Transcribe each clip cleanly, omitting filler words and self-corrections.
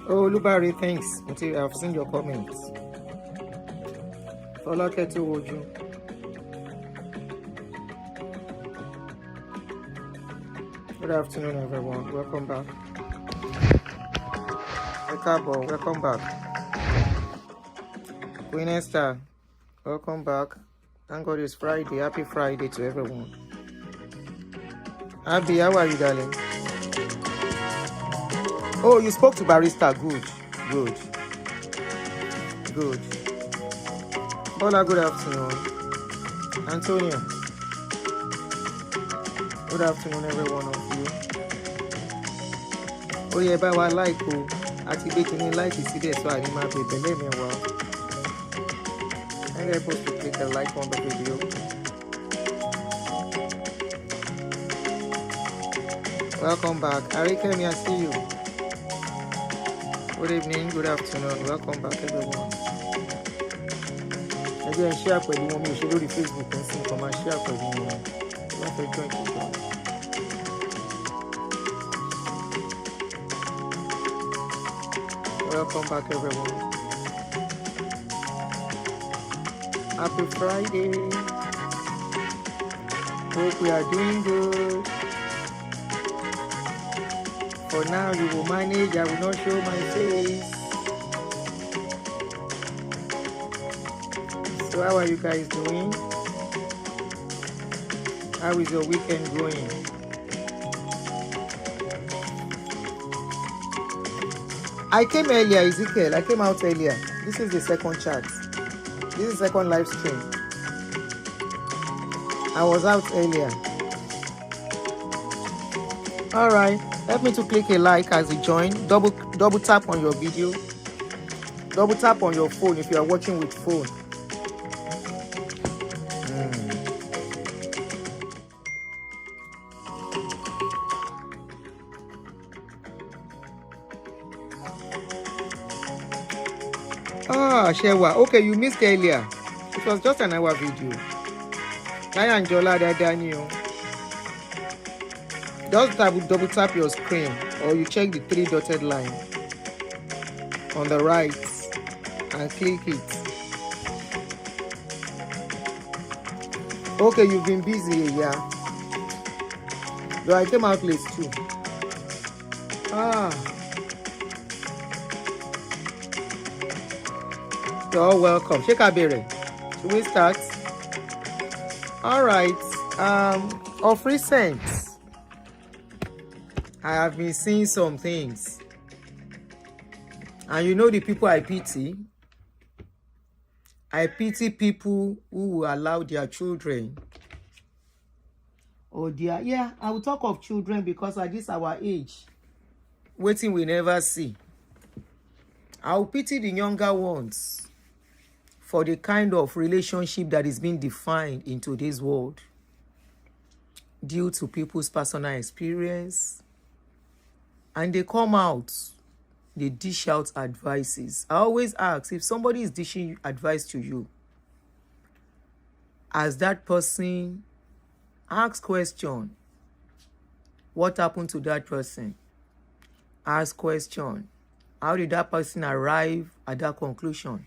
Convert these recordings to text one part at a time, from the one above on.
Oh, Lubari, thanks. Until I've seen your comments. Olaketu Oju. Good afternoon, everyone. Welcome back. Ekabo, welcome back. Queen Esther, welcome back. Thank God it's Friday. Happy Friday to everyone. Abby, how are you, darling? Oh, you spoke to Barrister. Good. Bola, good afternoon. Antonio, good afternoon, every one of you. Oh, yeah, but I like you. Actually, making like you see this, so I didn't have to believe me. Well, I'm supposed to click a like on the video. Welcome back. Arikemi, I see you. Good evening, good afternoon. Welcome back, everyone. Again, share with you. We should do the Facebook and see come and share with you. Want to join people. Welcome back, everyone. Happy Friday. Hope we are doing good. For now, you will manage. I will not show my face. So how are you guys doing? How is your weekend going? I came earlier, Ezekiel. I came out earlier. This is the second chat. This is the second live stream. I was out earlier. All right. Help me to click a like as you join. Double tap on your video. Double tap on your phone if you are watching with phone. Shewa. Okay, you missed earlier. It was just an hour video. I Jola Daniel. Just double tap your screen or you check the 3 dotted line on the right and click it. Okay, you've been busy, yeah. Though I came out late too. You're all welcome. Shekabere. Should we start? All right. Of recent, I have been seeing some things. And you know the people I pity? I pity people who will allow their children. Oh dear. Yeah, I will talk of children because at this our age, waiting we never see. I will pity the younger ones for the kind of relationship that is being defined in today's world due to people's personal experience. And they come out, they dish out advices. I always ask, if somebody is dishing advice to you, as that person, ask question. What happened to that person? Ask question. How did that person arrive at that conclusion?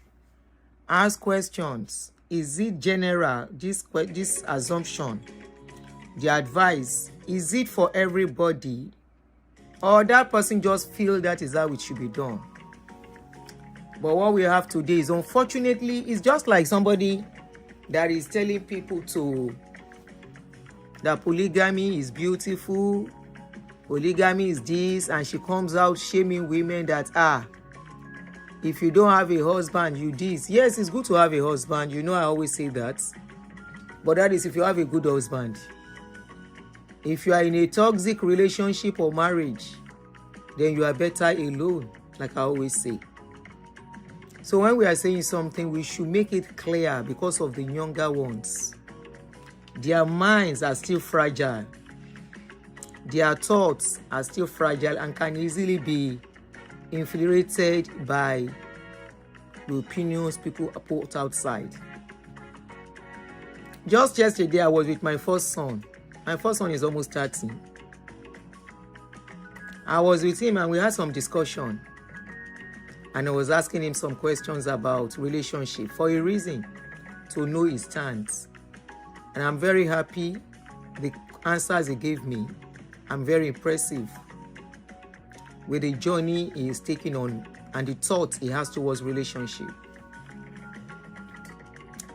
Ask questions. Is it general, this assumption, the advice, is it for everybody? Or that person just feel that is how it should be done? But what we have today is, unfortunately, it's just like somebody that is telling people that polygamy is beautiful, polygamy is this, and she comes out shaming women that, if you don't have a husband, you this. Yes, it's good to have a husband. You know, I always say that. But that is if you have a good husband. If you are in a toxic relationship or marriage, then you are better alone, like I always say. So when we are saying something, we should make it clear because of the younger ones. Their minds are still fragile. Their thoughts are still fragile and can easily be infiltrated by the opinions people put outside. Just yesterday, I was with my first son. My first son is almost 30. I was with him and we had some discussion. and I was asking him some questions about relationship for a reason, to know his stance. And I'm very happy the answers he gave me. I'm very impressive with the journey he is taking on and the thought he has towards relationship.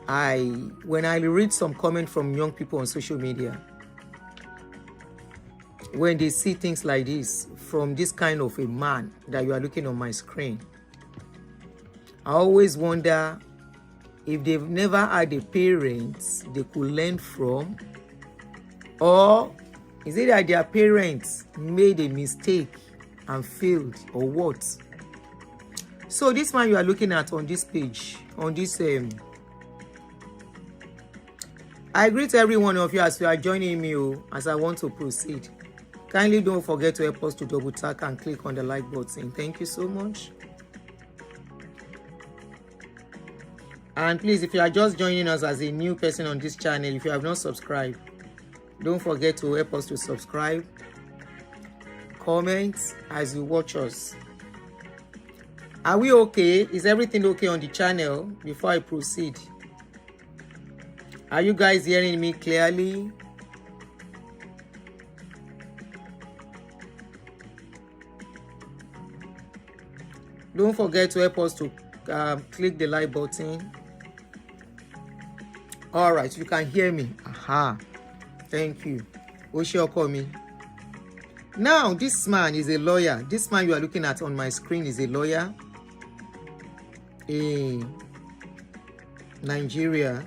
When I read some comment from young people on social media, when they see things like this from this kind of a man that you are looking on my screen, I always wonder if they've never had a parents they could learn from, or is it that their parents made a mistake and failed, or what? So this man you are looking at on this page, on this I greet every one of you as you are joining me as I want to proceed. Kindly don't forget to help us to double tap and click on the like button. Thank you so much. And please, if you are just joining us as a new person on this channel, if you have not subscribed, don't forget to help us to subscribe, comment as you watch us. Are we okay? Is everything okay on the channel before I proceed? Are you guys hearing me clearly? Don't forget to help us to click the like button. All right, you can hear me. Aha. Thank you. Oshiokomi. Now, this man is a lawyer. This man you are looking at on my screen is a lawyer in Nigeria.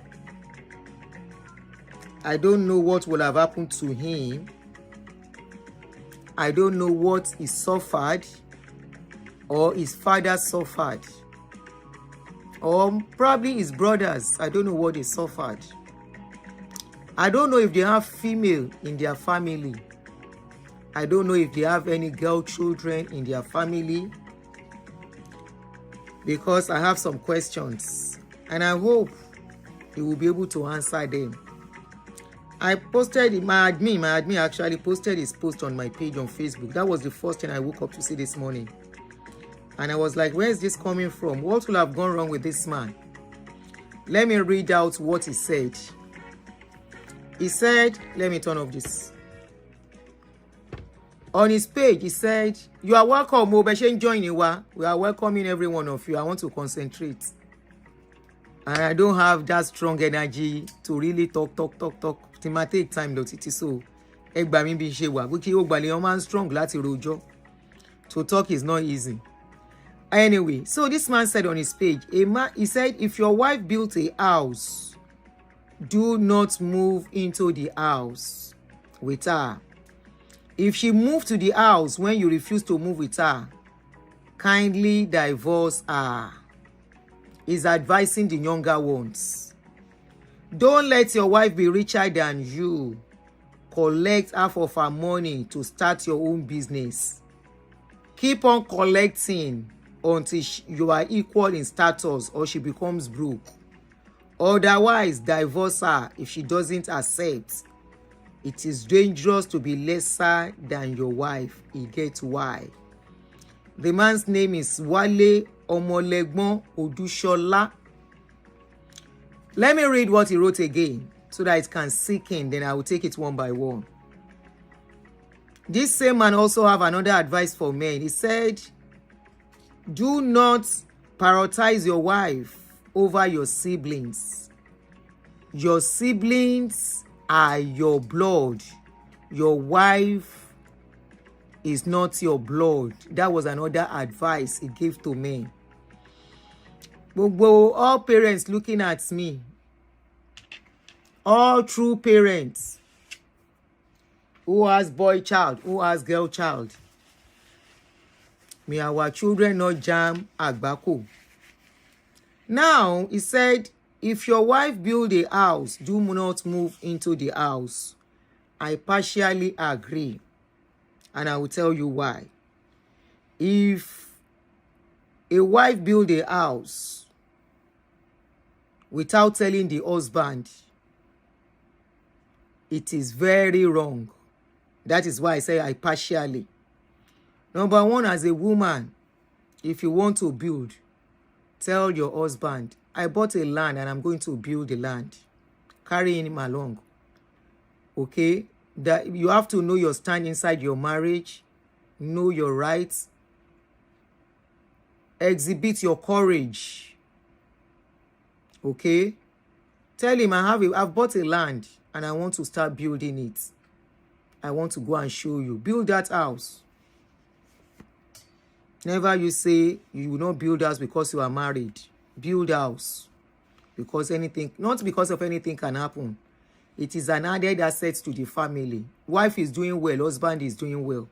I don't know what will have happened to him. I don't know what he suffered, or his father suffered, or probably his brothers. I don't know what they suffered. I don't know if they have female in their family. I don't know if they have any girl children in their family, because I have some questions and I hope he will be able to answer them. I posted, my admin actually posted his post on my page on Facebook. That was the first thing I woke up to see this morning. And I was like, where is this coming from? What will have gone wrong with this man? Let me read out what he said. He said, let me turn off this. On his page, he said, you are welcome, Obeshen Joiniwa. We are welcoming every one of you. I want to concentrate. And I don't have that strong energy to really talk. It might take time, though. So, strong to talk is not easy. Anyway, so this man said on his page, he said, if your wife built a house, do not move into the house with her. If she moved to the house when you refuse to move with her, kindly divorce her. He's advising the younger ones. Don't let your wife be richer than you. Collect half of her money to start your own business. Keep on collecting until you are equal in status or she becomes broke. Otherwise, divorce her if she doesn't accept. It is dangerous to be lesser than your wife. You get why. The man's name is Wale Omolegbon Odushola. Let me read what he wrote again so that it can sink in. Then I will take it one by one. This same man also have another advice for men. He said, do not prioritize your wife over your siblings. Your siblings are your blood. Your wife is not your blood. That was another advice he gave to men. All parents looking at me, all true parents who has boy child, who has girl child, may our children not jam agbako. Now, he said, if your wife build a house, do not move into the house. I partially agree, and I will tell you why. If a wife build a house without telling the husband, it is very wrong. That is why I say I partially. Number one, as a woman, if you want to build, tell your husband, I bought a land and I'm going to build the land. Carry him along. Okay? That you have to know your stand inside your marriage, know your rights, exhibit your courage. Okay? Tell him, I've bought a land and I want to start building it. I want to go and show you. Build that house. Never you say you will not build house because you are married. Build house. Because anything, not because of anything can happen. It is an added asset to the family. Wife is doing well, husband is doing well.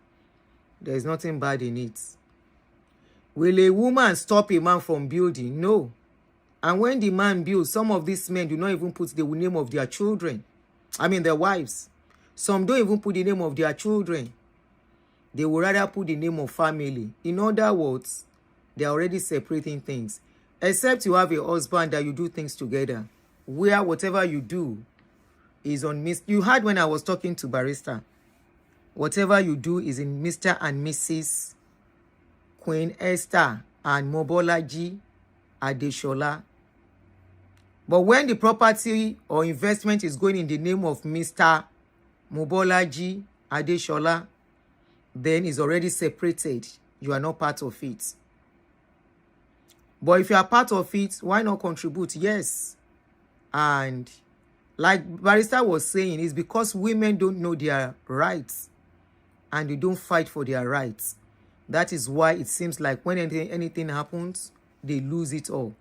There is nothing bad in it. Will a woman stop a man from building? No. And when the man builds, some of these men do not even put the name of their children. I mean their wives. Some don't even put the name of their children. They would rather put the name of family. In other words, they are already separating things. Except you have a husband that you do things together. Where whatever you do is on You heard when I was talking to Barrister. Whatever you do is in Mr. and Mrs. Queen Esther and Mobolaji Adeshola. But when the property or investment is going in the name of Mr. Mobolaji Adeshola, then it's already separated. You are not part of it. But if you are part of it, why not contribute? Yes. And like Barrister was saying, it's because women don't know their rights and they don't fight for their rights. That is why it seems like when anything happens, they lose it all.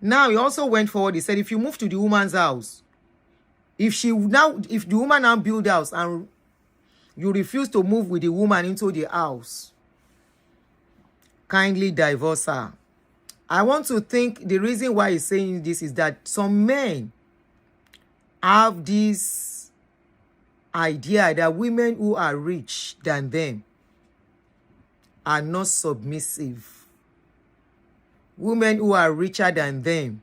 Now, he also went forward. He said, if you move to the woman's house, if the woman now build house and you refuse to move with the woman into the house, kindly divorce her. I want to think the reason why he's saying this is that some men have this idea that women who are rich than them are not submissive. Women who are richer than them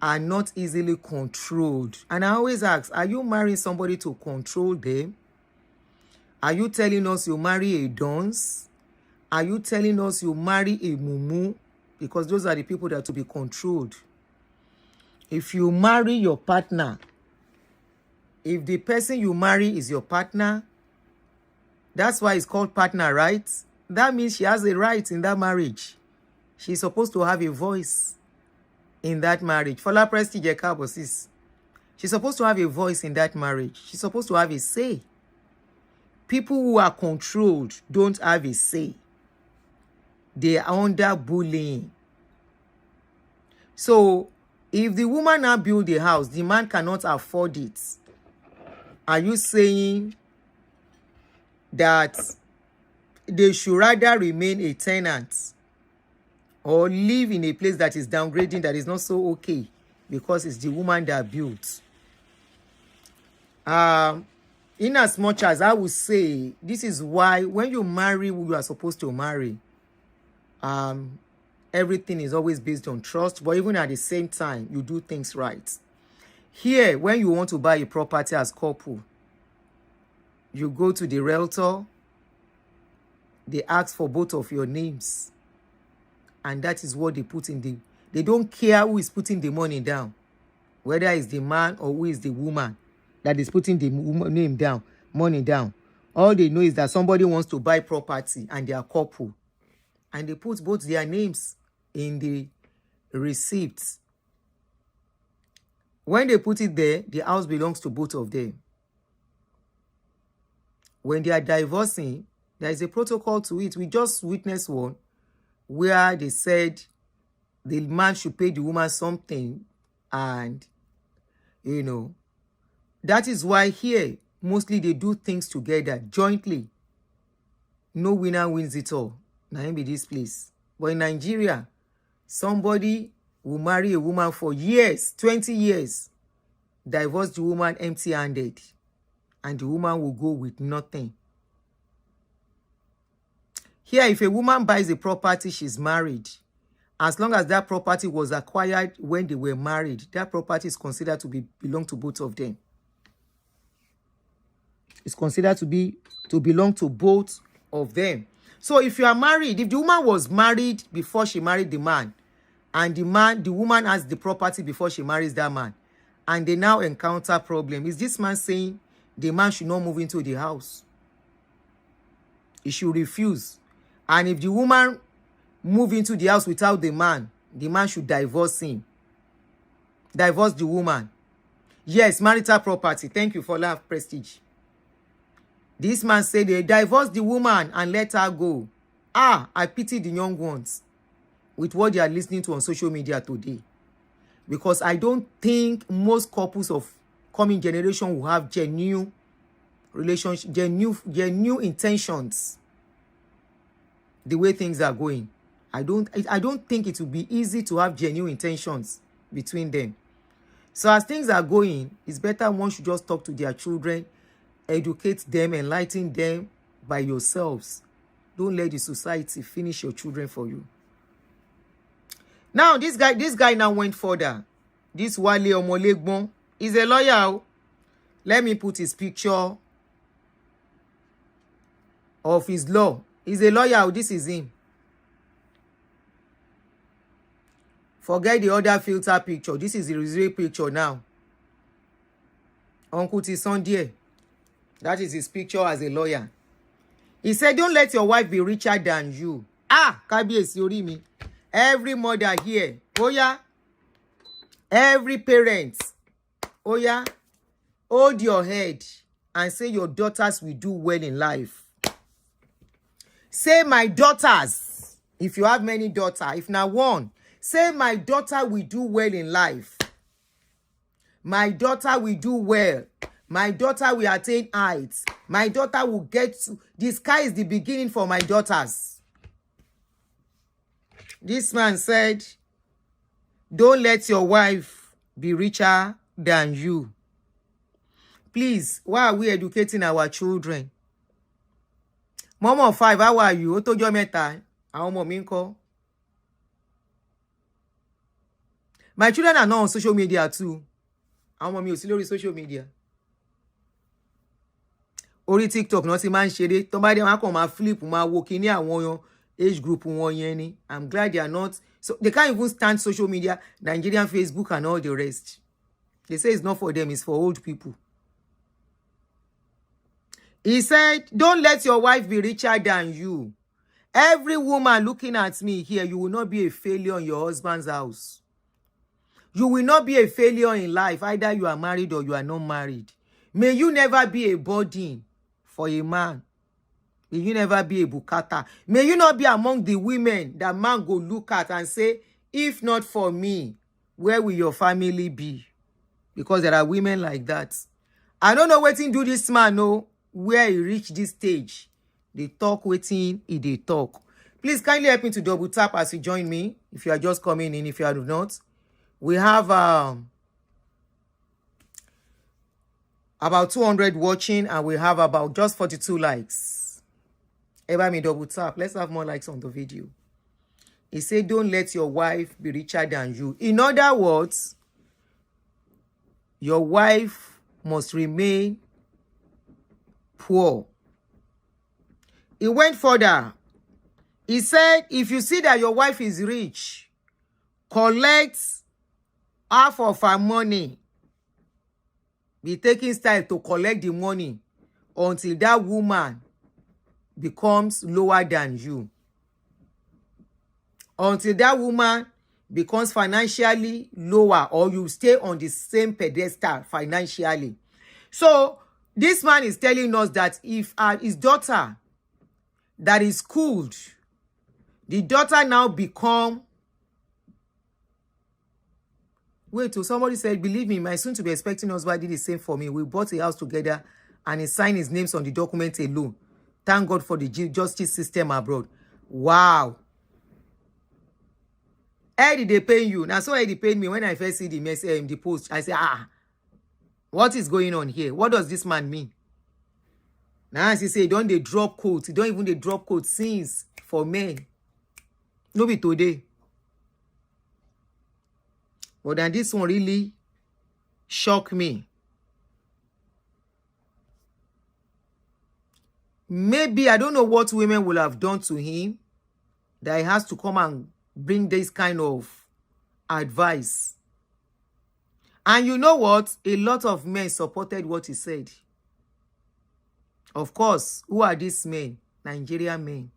are not easily controlled. And I always ask, are you marrying somebody to control them? Are you telling us you marry a dons? Are you telling us you marry a mumu? Because those are the people that are to be controlled. If you marry your partner, if the person you marry is your partner, that's why it's called partner, right? That means she has a right in that marriage. She's supposed to have a voice in that marriage. Fola Prestige Kabosis. She's supposed to have a voice in that marriage. She's supposed to have a say. People who are controlled don't have a say. They are under bullying. So, if the woman now build a house, the man cannot afford it. Are you saying that they should rather remain a tenant or live in a place that is downgrading, that is not so okay because it's the woman that built? In as much as I would say, this is why when you marry who you are supposed to marry, everything is always based on trust, but even at the same time, you do things right. Here, when you want to buy a property as couple, you go to the realtor, they ask for both of your names, and that is what they put in the... They don't care who is putting the money down, whether it's the man or who is the woman that is putting the name down, money down. All they know is that somebody wants to buy property and they are couple, and they put both their names in the receipts. When they put it there, the house belongs to both of them. When they are divorcing, there is a protocol to it. We just witnessed one where they said the man should pay the woman something, and, you know, that is why here, mostly they do things together, jointly. No winner wins it all. Now, be this place. But in Nigeria, somebody will marry a woman for years, 20 years, divorce the woman empty-handed, and the woman will go with nothing. Here, if a woman buys a property, she's married. As long as that property was acquired when they were married, that property is considered to belong to both of them. It's considered to belong to both of them. So if you are married, if the woman was married before she married the man, and the woman has the property before she marries that man, and they now encounter problem, is this man saying the man should not move into the house? He should refuse. And if the woman move into the house without the man should divorce him. Divorce the woman. Yes, marital property. Thank you for love, prestige. This man said they divorce the woman and let her go. I pity the young ones with what they are listening to on social media today. Because I don't think most couples of coming generation will have genuine relationship, genuine intentions. The way things are going, I don't think it will be easy to have genuine intentions between them. So as things are going, it's better one should just talk to their children, educate them, enlighten them by yourselves. Don't let the society finish your children for you. Now this guy now went further. This Wale Omolegbon is a lawyer. Let me put his picture of his law. He's a lawyer. This is him. Forget the other filter picture. This is the real picture now. Uncle Tisondie. That is his picture as a lawyer. He said, don't let your wife be richer than you. Kabiyesi orí mi. Every mother here. Oh yeah. Every parent. Oh yeah. Hold your head and say your daughters will do well in life. Say my daughters. If you have many daughters, if not one, say my daughter will do well in life. My daughter will do well. My daughter will attain heights. My daughter will get to... The sky is the beginning for my daughters. This man said, don't let your wife be richer than you. Please, why are we educating our children? Mama of 5, how are you? Otojo meta. Àwọn ọmọ mi ńkọ́? My children are not on social media too. Àwọn ọmọ mi ò sí lórí social media. Orí TikTok náà ti máa ń ṣeré. Tó bá dé wọn kàn máa flip, máa wo kíní àwọn age group wọn yẹn ni. I'm glad they are not. So they can't even stand social media, Nigerian Facebook and all the rest. They say it's not for them, it's for old people. He said, don't let your wife be richer than you. Every woman looking at me here, you will not be a failure in your husband's house. You will not be a failure in life. Either you are married or you are not married. May you never be a burden for a man. May you never be a bukata. May you not be among the women that man go look at and say, if not for me, where will your family be? Because there are women like that. I don't know what to do this man, no. Where he reached this stage. They talk waiting, they talk. Please kindly help me to double tap as you join me. If you are just coming in, if you are not. We have about 200 watching and we have about just 42 likes. Ever me double tap. Let's have more likes on the video. He said, don't let your wife be richer than you. In other words, your wife must remain poor. He went further. He said, if you see that your wife is rich, collect half of her money. Be taking style to collect the money until that woman becomes lower than you. Until that woman becomes financially lower or you stay on the same pedestal financially. So, this man is telling us that if his daughter that is schooled, the daughter now become... Wait, so somebody said, believe me, my soon to be expecting husband did the same for me. We bought a house together and he signed his names on the document alone. Thank God for the justice system abroad. Wow. Eddie, they pay you. Now, so Eddie paid me when I first see the message, the post. I say, what is going on here? What does this man mean? Now, as he say, don't they drop quotes? Don't even they drop quotes since for men. No be today. But then this one really shocked me. Maybe, I don't know what women will have done to him, that he has to come and bring this kind of advice. And you know what? A lot of men supported what he said. Of course, who are these men? Nigerian men.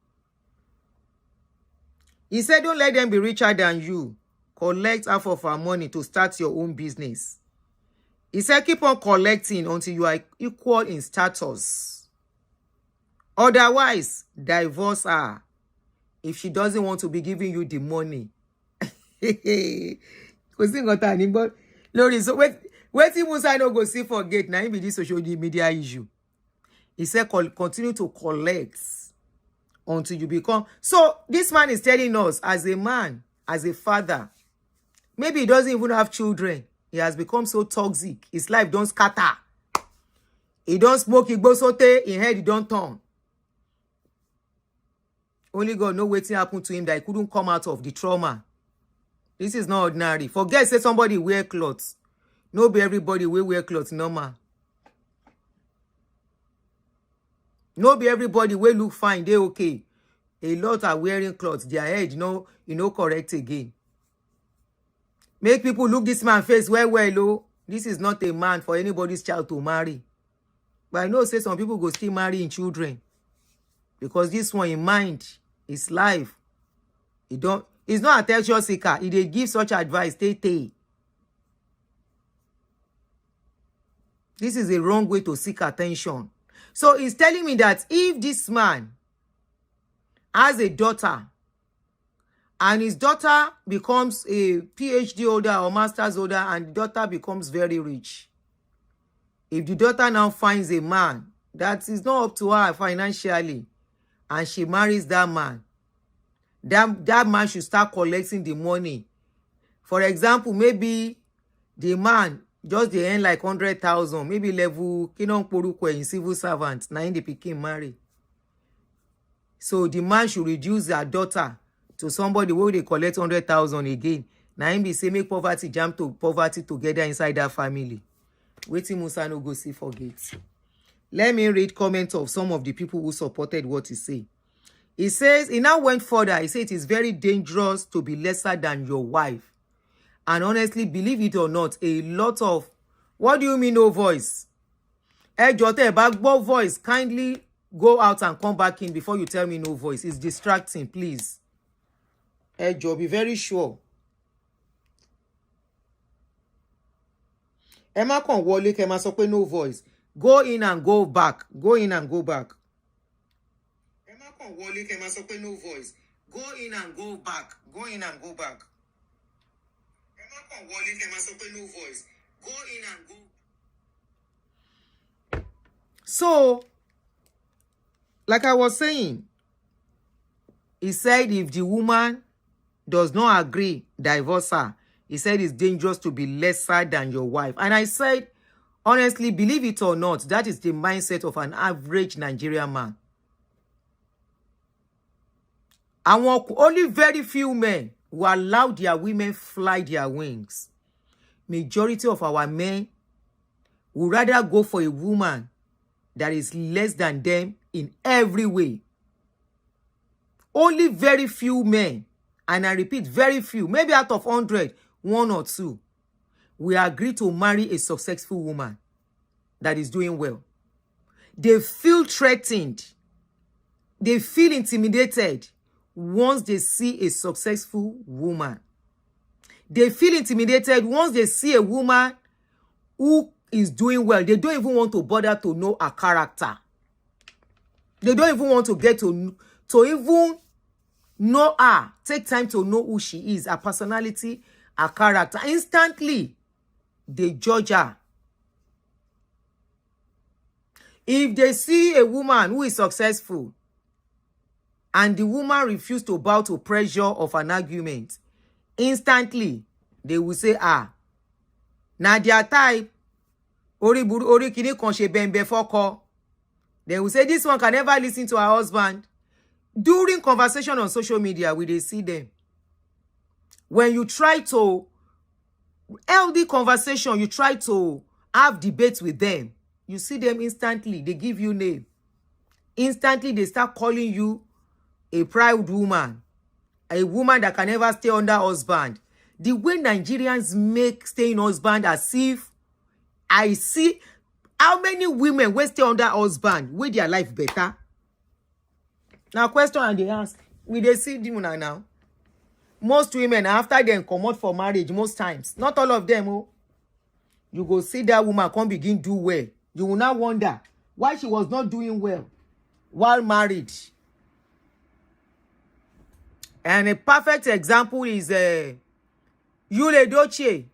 He said, don't let them be richer than you. Collect half of our money to start your own business. He said, keep on collecting until you are equal in status. Otherwise, divorce her if she doesn't want to be giving you the money. Lord, so wait till Musa no go see for gate. Now he be this social media issue. He said, continue to collect until you become. So this man is telling us, as a man, as a father, maybe he doesn't even have children. He has become so toxic. His life don't scatter. He don't smoke, he go sote, in head he don't turn. Only God know what happened to him that he couldn't come out of the trauma. This is not ordinary. Forget say somebody wear clothes. No be everybody will wear clothes normal. No be everybody will look fine, they okay. A lot are wearing clothes. Their head, correct again. Make people look this man face well, oh. This is not a man for anybody's child to marry. But I know say some people go still marrying children. Because this one in mind, his life. He's not a attention seeker. He dey give such advice, This is a wrong way to seek attention. So he's telling me that if this man has a daughter, and his daughter becomes a PhD holder or master's holder, and the daughter becomes very rich, if the daughter now finds a man that is not up to her financially, and she marries that man, that man should start collecting the money. For example, maybe the man just they earn like 100,000, maybe level kinon porukwe in civil servant, na in the pikin marry. So the man should reduce their daughter to somebody where they collect 100,000 again. Na him be say make poverty jump to poverty together inside that family. Wetin Musa no go see forget. Let me read comments of some of the people who supported what he say. He says, he now went further. He said it is very dangerous to be lesser than your wife. And honestly, believe it or not, a lot of, what do you mean no voice? Back voice, kindly go out and come back in before you tell me no voice. It's distracting, please. Be very sure. Emma kon wole ke ma sọ pé no voice. Go in and go back. Go in and go back. Emma kon wole ke ma sọ pé no voice. Go in and go back. Go in and go back. Emma kon wole ke ma sọ pé no voice. Go in and go. So, like I was saying, he said if the woman does not agree, divorce her. He said it's dangerous to be lesser than your wife. And I said, honestly, believe it or not, that is the mindset of an average Nigerian man. And only very few men who allow their women fly their wings. Majority of our men would rather go for a woman that is less than them in every way. Only very few men, and I repeat, very few, maybe out of 100, 1 or 2, we agree to marry a successful woman that is doing well. They feel threatened. They feel intimidated once they see a successful woman. They feel intimidated once they see a woman who is doing well. They don't even want to bother to know her character. They don't even want to get to even know her. Take time to know who she is, her personality, her character. Instantly, they judge her. If they see a woman who is successful and the woman refuses to bow to pressure of an argument, instantly, they will say, na their type, ori kini kon se bembe foko. They will say, this one can never listen to her husband. During conversation on social media, we dey see them. When you try to healthy conversation, you try to have debates with them, you see them instantly. They give you name. instantly they start calling you a proud woman, a woman that can never stay under husband. The way Nigerians make staying husband as if I see how many women will stay under husband with their life better. Now question and they ask, we they see them now? Most women after them come out for marriage, most times, not all of them, oh, you go see that woman come begin do well. You will now wonder why she was not doing well while married. And a perfect example is Yule Doche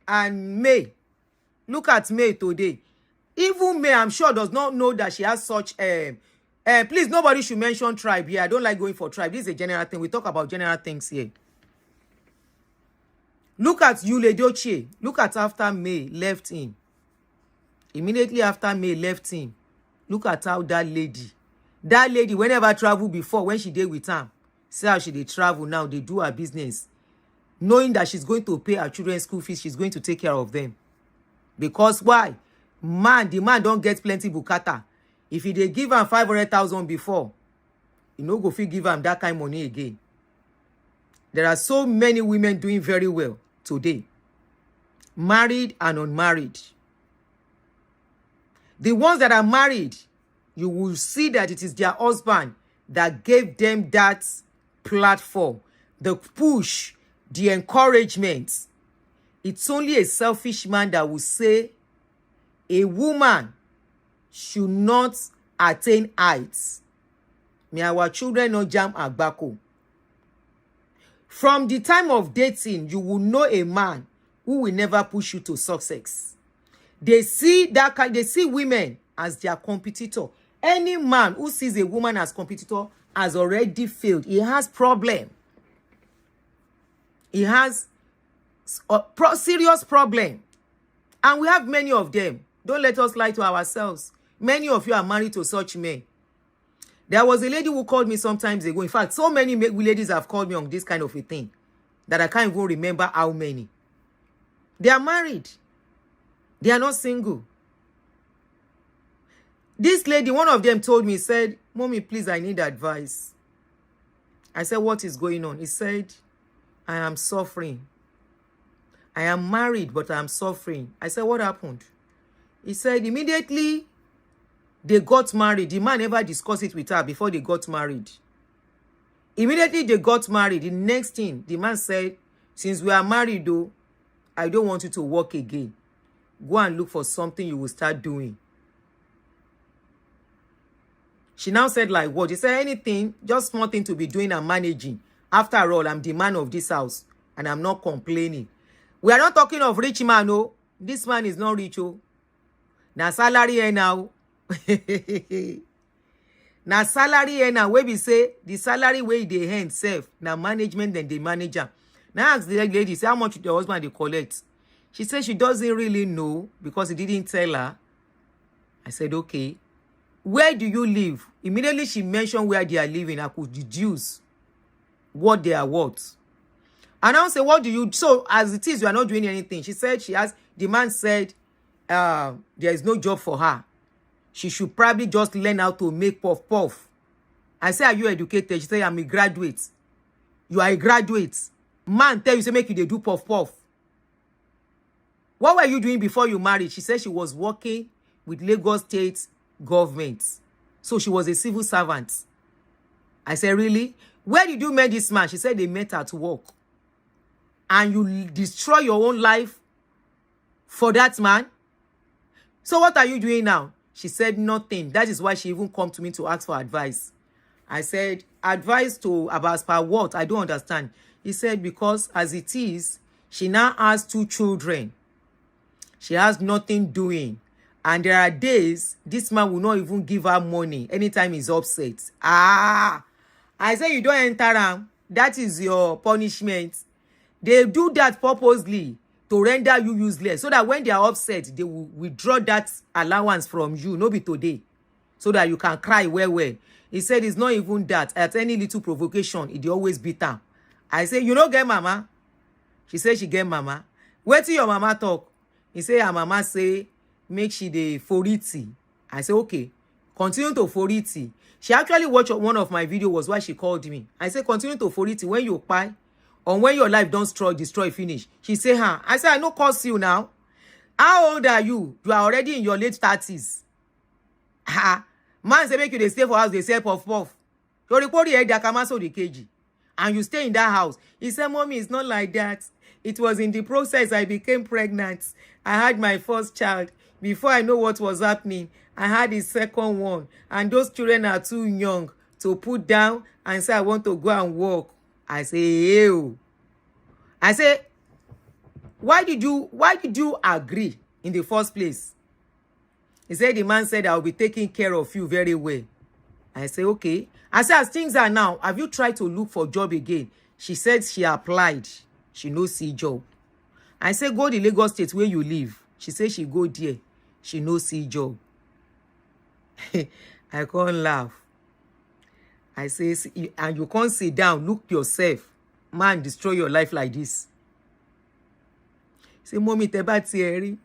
and May. Look at May today. Even May, I'm sure, does not know that she has such please, nobody should mention tribe here. I don't like going for tribe. This is a general thing. We talk about general things here. Look at Yule Doche. Look at after May left him. Immediately after May left him, look at how that lady, whenever travel before, when she did with him, see how she did travel now, they do her business. Knowing that she's going to pay her children's school fees, she's going to take care of them. Because why? The man don't get plenty bukata. If they give him 500,000 before, you know, go fit give him that kind of money again. There are so many women doing very well today, married and unmarried. The ones that are married, you will see that it is their husband that gave them that platform, the push, the encouragement. It's only a selfish man that will say a woman should not attain heights. May our children not jam agbako. From the time of dating, you will know a man who will never push you to success. They see women as their competitor. Any man who sees a woman as competitor has already failed. He has problem. He has a serious problem. And we have many of them. Don't let us lie to ourselves. Many of you are married to such men. There was a lady who called me sometimes ago. In fact, so many ladies have called me on this kind of a thing that I can't even remember how many. They are married. They are not single. This lady, one of them told me, said, "Mommy, please, I need advice." I said, "What is going on?" He said, "I am suffering. I am married, but I am suffering." I said, "What happened?" He said, immediately they got married. The man never discussed it with her before they got married. Immediately they got married. The next thing, the man said, "Since we are married, though, I don't want you to work again. Go and look for something you will start doing." She now said, like what? He said, "Anything, just small thing to be doing and managing. After all, I'm the man of this house and I'm not complaining." We are not talking of rich man, oh. This man is not rich, oh. Now salary here now. Now salary here now. Where we say the salary where they hand self. Now management then the manager. Now ask the lady, say how much the husband they collect. She said she doesn't really know because he didn't tell her. I said, "Okay. Where do you live?" Immediately she mentioned where they are living. I could deduce what they are worth. And I say, "What do you..." So as it is, you are not doing anything. She said the man said there is no job for her. She should probably just learn how to make puff puff. I say, "Are you educated?" She said, "I'm a graduate." You are a graduate. Man tell you, say, make you they do puff puff. What were you doing before you married? She said she was working with Lagos State government. So she was a civil servant. I said, "Really? Where did you meet this man?" She said they met at work. And you destroy your own life for that man? So what are you doing now? She said nothing. That is why she even come to me to ask for advice. I said, "Advice to about per what? I don't understand." He said, "Because as it is, she now has 2 children. She has nothing doing. And there are days this man will not even give her money anytime he's upset." I said, "You don't enter him. That is your punishment." They do that purposely to render you useless, so that when they are upset, they will withdraw that allowance from you, no be today, so that you can cry well. He said it's not even that. At any little provocation, it always beat her. I say, "You don't get mama?" She said she get mama. Wait till your mama talk. He say her mama say make she dey 40. I say, "Okay, Continue to foriti. She actually watched one of my videos, was why she called me. I said, continue to foriti when you buy or when your life don't destroy, finish. She say, huh? I said, I no curse you now. How old are you? You are already in your late 30s. Ha! Man say make you dey stay for house, they sell puff puff. You report the head Dakamaso the KG. And you stay in that house. He said, Mommy, it's not like that. It was in the process I became pregnant. I had my first child. Before I know what was happening, I had the second one. And those children are too young to put down and say, I want to go and work. I say, ew. I say, why did you agree in the first place? He said, the man said, I'll be taking care of you very well. I say, okay. I said, as things are now, have you tried to look for a job again? She said she applied. She no see job. I said, go to Lagos State where you live. She said she go there. She no see job. I can't laugh. I say, and you can't sit down, look yourself. Man, destroy your life like this. Say, Mommy, teba tieri.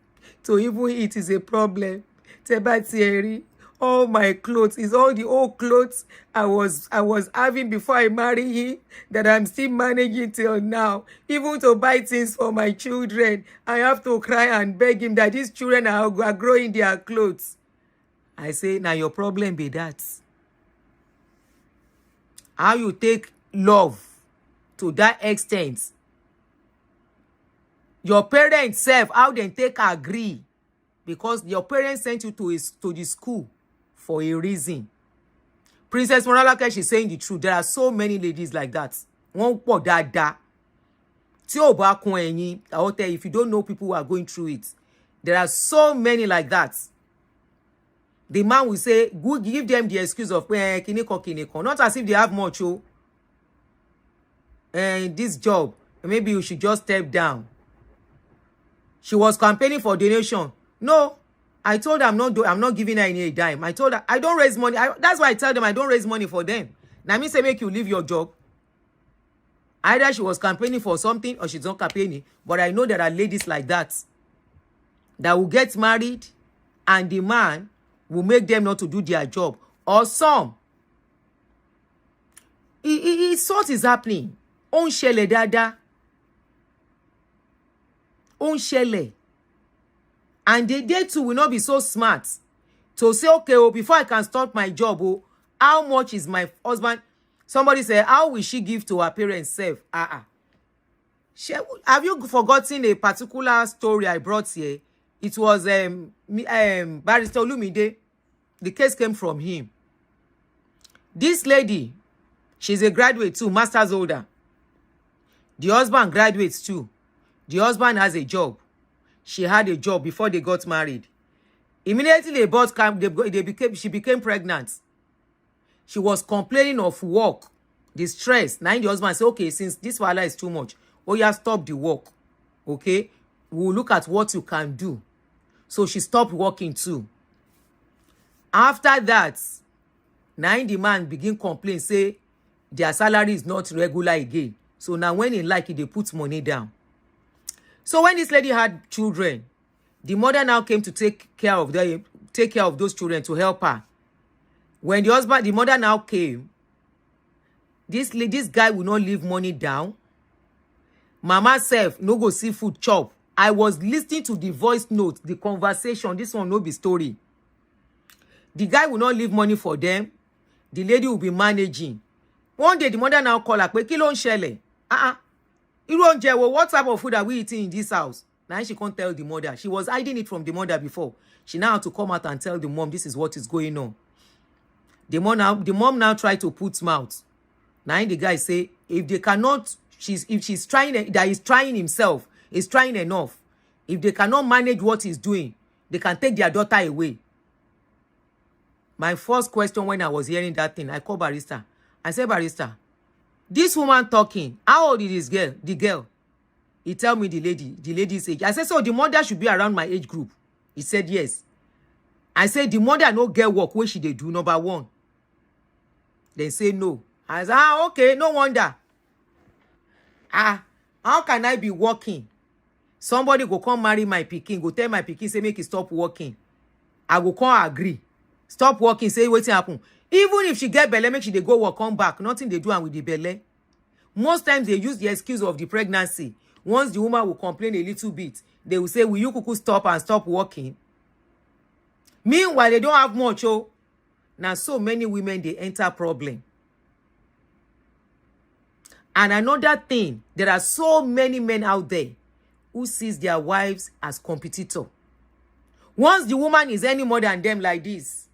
To even eat is a problem. Teba tieri. All my clothes is all the old clothes I was having before I married him that I'm still managing till now. Even to buy things for my children, I have to cry and beg him that these children are growing their clothes. I say, now your problem be that. How you take love to that extent? Your parents self, how they take agree? Because your parents sent you to the school for a reason. Princess Moralake, she's saying the truth. There are so many ladies like that. One pọ̀ dáadáa. Tí ó bá kún ẹ̀yin, I will tell you, if you don't know people who are going through it, there are so many like that. The man will say, good, give them the excuse of kiniko. Not as if they have much, oh. And this job, maybe you should just step down. She was campaigning for donation. No, I told her I'm not giving her any dime. I told her I don't raise money. That's why I tell them I don't raise money for them. Now me say make you leave your job. Either she was campaigning for something or she's not campaigning. But I know there are ladies like that will get married and the man will make them not to do their job. Or some. What is happening? Ó ń ṣẹlẹ̀ dáadáa. Ó ń ṣẹlẹ̀. And they too will not be so smart to say, okay, oh, before I can start my job, oh, how much is my husband? Somebody said, how will she give to her parents self? Have you forgotten a particular story I brought here? It was Barrister Olumide. The case came from him. This lady, she's a graduate too, master's holder. The husband graduates too. The husband has a job. She had a job before they got married. Immediately she became pregnant. She was complaining of work, the stress. Now the husband said, okay, since this wala is too much, oh yeah, stop the work. Okay, we'll look at what you can do. So she stopped working too. After that, now the man begin complain, say their salary is not regular again. So now when he like it, they put money down. So when this lady had children, the mother now came to take care of those children to help her. When the mother now came, this guy will not leave money down. Mama self no go see food chop. I was listening to the voice note, the conversation. This one no be story. The guy will not leave money for them. The lady will be managing. One day the mother now call her, "Kí ló ń ṣẹlẹ̀? What type of food are we eating in this house?" Now she can't tell the mother. She was hiding it from the mother before. She now had to come out and tell the mom, this is what is going on. The mom now tried to put mouth. Now the guy say, if they cannot, if she's trying, that he's trying himself, he's trying enough. If they cannot manage what he's doing, they can take their daughter away. My first question when I was hearing that thing, I called Barrister. I said, Barrister, this woman talking, how old is this girl? The girl. He tell me the lady's age. I said, so the mother should be around my age group. He said, yes. I said, the mother no get work. Where should they do? Number one. They say no. I said, okay, no wonder. How can I be working? Somebody go come marry my pikin, go tell my pikin, say make he stop working. I go come agree. Stop working, say wetin happen. Even if she get belle, make she dey go work, come back. Nothing they do am with the belle. Most times they use the excuse of the pregnancy. Once the woman will complain a little bit, they will say, will you kuku stop and stop working? Meanwhile, they don't have much. Oh. Now, so many women, they enter problem. And another thing, there are so many men out there who sees their wives as competitor. Once the woman is any more than them like this,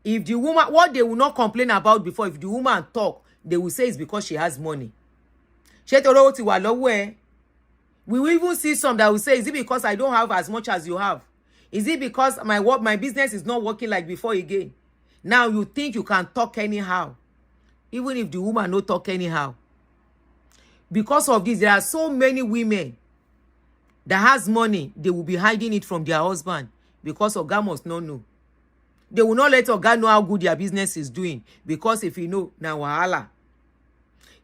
if the woman, what they will not complain about before, if the woman talk, they will say it's because she has money. We will even see some that will say, is it because I don't have as much as you have? Is it because my business is not working like before again? Now you think you can talk anyhow, even if the woman no talk anyhow. Because of this, there are so many women that has money, they will be hiding it from their husband because Oga must not know. They will not let Oga know how good their business is doing, because if he know, now wahala.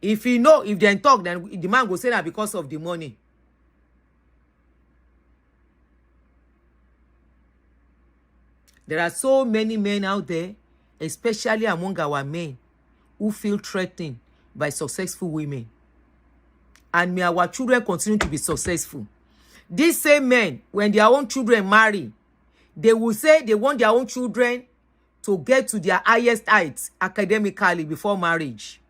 If he know, if they talk, then the man go say that because of the money. There are so many men out there, especially among our men, who feel threatened by successful women. And may our children continue to be successful. These same men, when their own children marry, they will say they want their own children to get to their highest heights academically before marriage.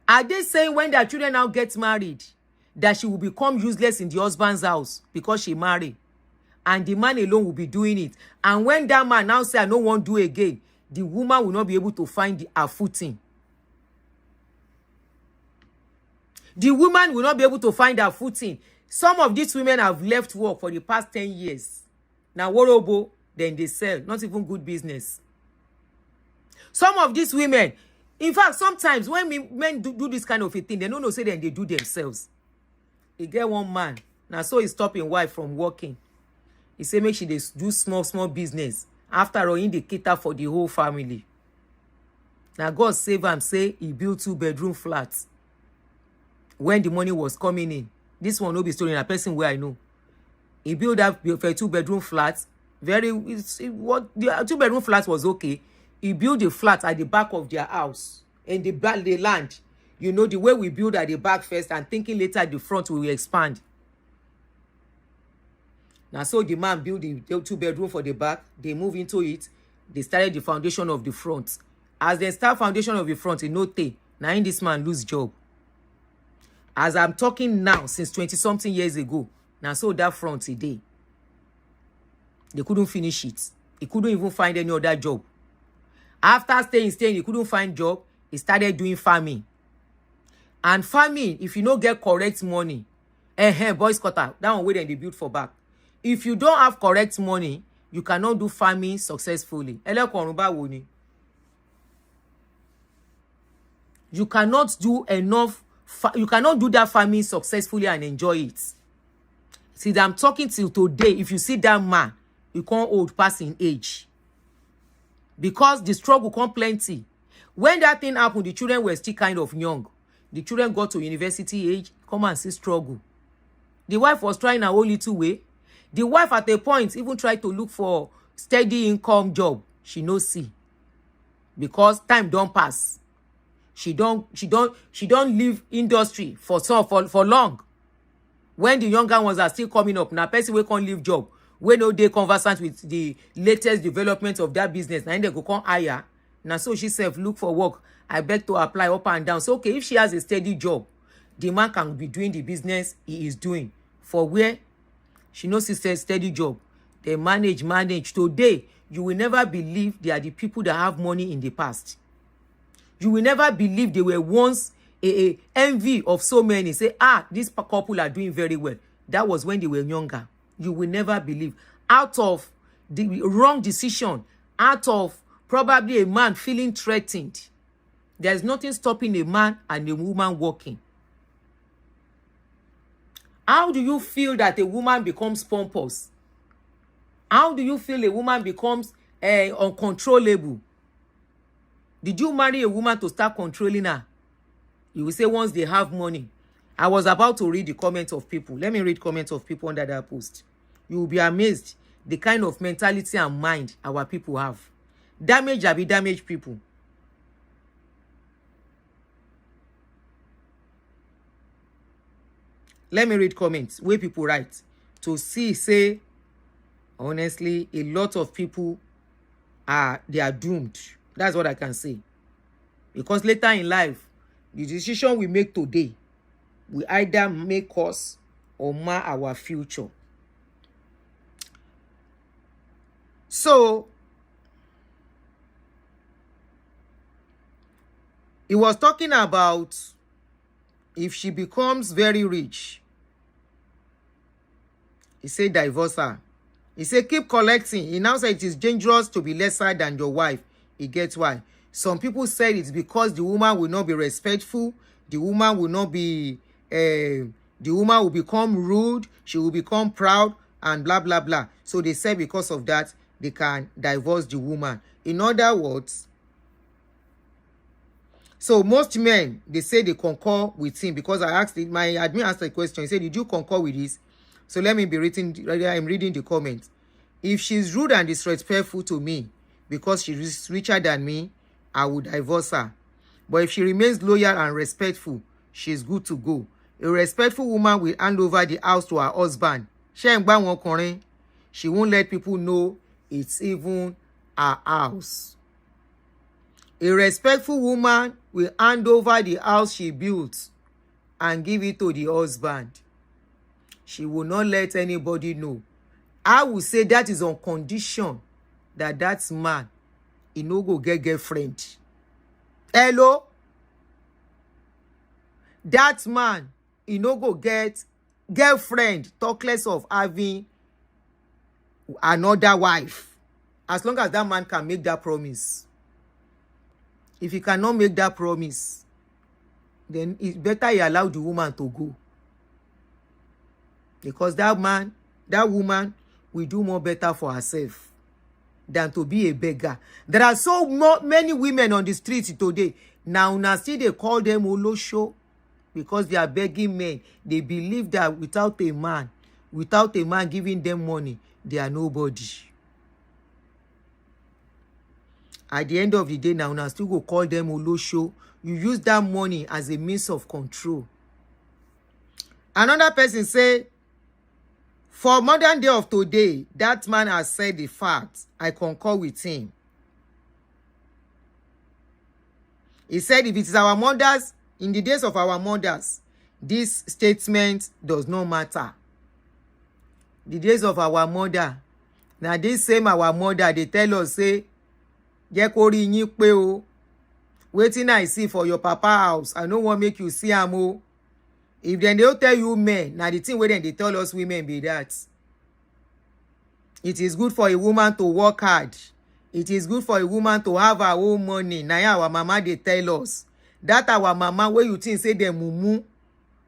Are they saying when their children now get married, that she will become useless in the husband's house because she married? And the man alone will be doing it. And when that man now say, I don't want to do again, the woman will not be able to find her footing. The woman will not be able to find her footing. Some of these women have left work for the past 10 years. Now, worobo, then they sell. Not even good business. Some of these women, in fact, sometimes when men do this kind of a thing, they don't know, say then they do themselves. He get one man. Now, so he stop his wife from working. He say, make sure they do small business. After all, he dey cater for the whole family. Now, God save him, say he built 2-bedroom flats. When the money was coming in. This one no be story in a person where I know. He built up for 2-bedroom flats. What the 2-bedroom flat was okay. He built a flat at the back of their house. And the land. You know, the way we build at the back first and thinking later at the front we will expand. Now, so the man built the 2-bedroom for the back. They move into it. They started the foundation of the front. As they start foundation of the front, in no day, now in this man lose job. As I'm talking now, since 20-something years ago, now so that front today, they couldn't finish it. He couldn't even find any other job. After staying, he couldn't find job. He started doing farming. And farming, if you don't get correct money, boys cutter, that one way then they build for back. If you don't have correct money, you cannot do farming successfully. You cannot do enough. You cannot do that farming successfully and enjoy it. See, I'm talking till today. If you see that man, you can't old passing age. Because the struggle come plenty. When that thing happened, the children were still kind of young. The children got to university age, come and see struggle. The wife was trying her own little way. The wife at a point even tried to look for steady income job. She no see. Because time don't pass. She don't leave industry for long. When the younger ones are still coming up, now person we can't leave job. When no they conversant with the latest development of that business, now they go come higher. Now so she self look for work. I beg to apply up and down. So okay, if she has a steady job, the man can be doing the business he is doing. For where she knows it's a steady job. They manage. Today, you will never believe they are the people that have money in the past. You will never believe they were once a envy of so many. Say, this couple are doing very well. That was when they were younger. You will never believe. Out of the wrong decision, out of probably a man feeling threatened, there is nothing stopping a man and a woman working. How do you feel that a woman becomes pompous? How do you feel a woman becomes uncontrollable? Did you marry a woman to start controlling her? You will say once they have money. I was about to read the comments of people. Let me read comments of people under that post. You will be amazed the kind of mentality and mind our people have. Damage abi damage people. Let me read comments where people write to see, say, honestly, a lot of people they are doomed. That's what I can say. Because later in life, the decision we make today will either make us or mar our future. So, he was talking about if she becomes very rich, he said divorce her. He said keep collecting. He now said it is dangerous to be lesser than your wife. He gets why. Some people said it's because the woman will not be respectful. The woman will not be, the woman will become rude. She will become proud and blah, blah, blah. So they said because of that, they can divorce the woman. In other words, so most men, they say they concur with him because I asked it, my admin asked a question. He said, did you concur with this? So let me be reading, I'm reading the comments. If she's rude and disrespectful to me because she's richer than me, I would divorce her. But if she remains loyal and respectful, she's good to go. A respectful woman will hand over the house to her husband. She won't let people know it's even her house. A respectful woman will hand over the house she built and give it to the husband. She will not let anybody know. I will say that is on condition that that man, he no go get girlfriend. Hello? That man, he no go get girlfriend, talk less of having another wife. As long as that man can make that promise. If he cannot make that promise, then it's better he allow the woman to go. Because that man, that woman will do more better for herself than to be a beggar. There are so many women on the streets today. Now still they call them olosho because they are begging men. They believe that without a man giving them money, they are nobody. At the end of the day, now still go call them olosho. You use that money as a means of control. Another person say, for modern day of today, that man has said the fact. I concur with him. He said if it is our mothers, in the days of our mothers, this statement does not matter. The days of our mother. Now this same our mother, they tell us, say, waiting I see for your papa house. I no want make you see am o. If then they'll tell you men, now the thing where then they tell us women be that. It is good for a woman to work hard. It is good for a woman to have her own money. Now our mama they tell us. That our mama where you think say they mumu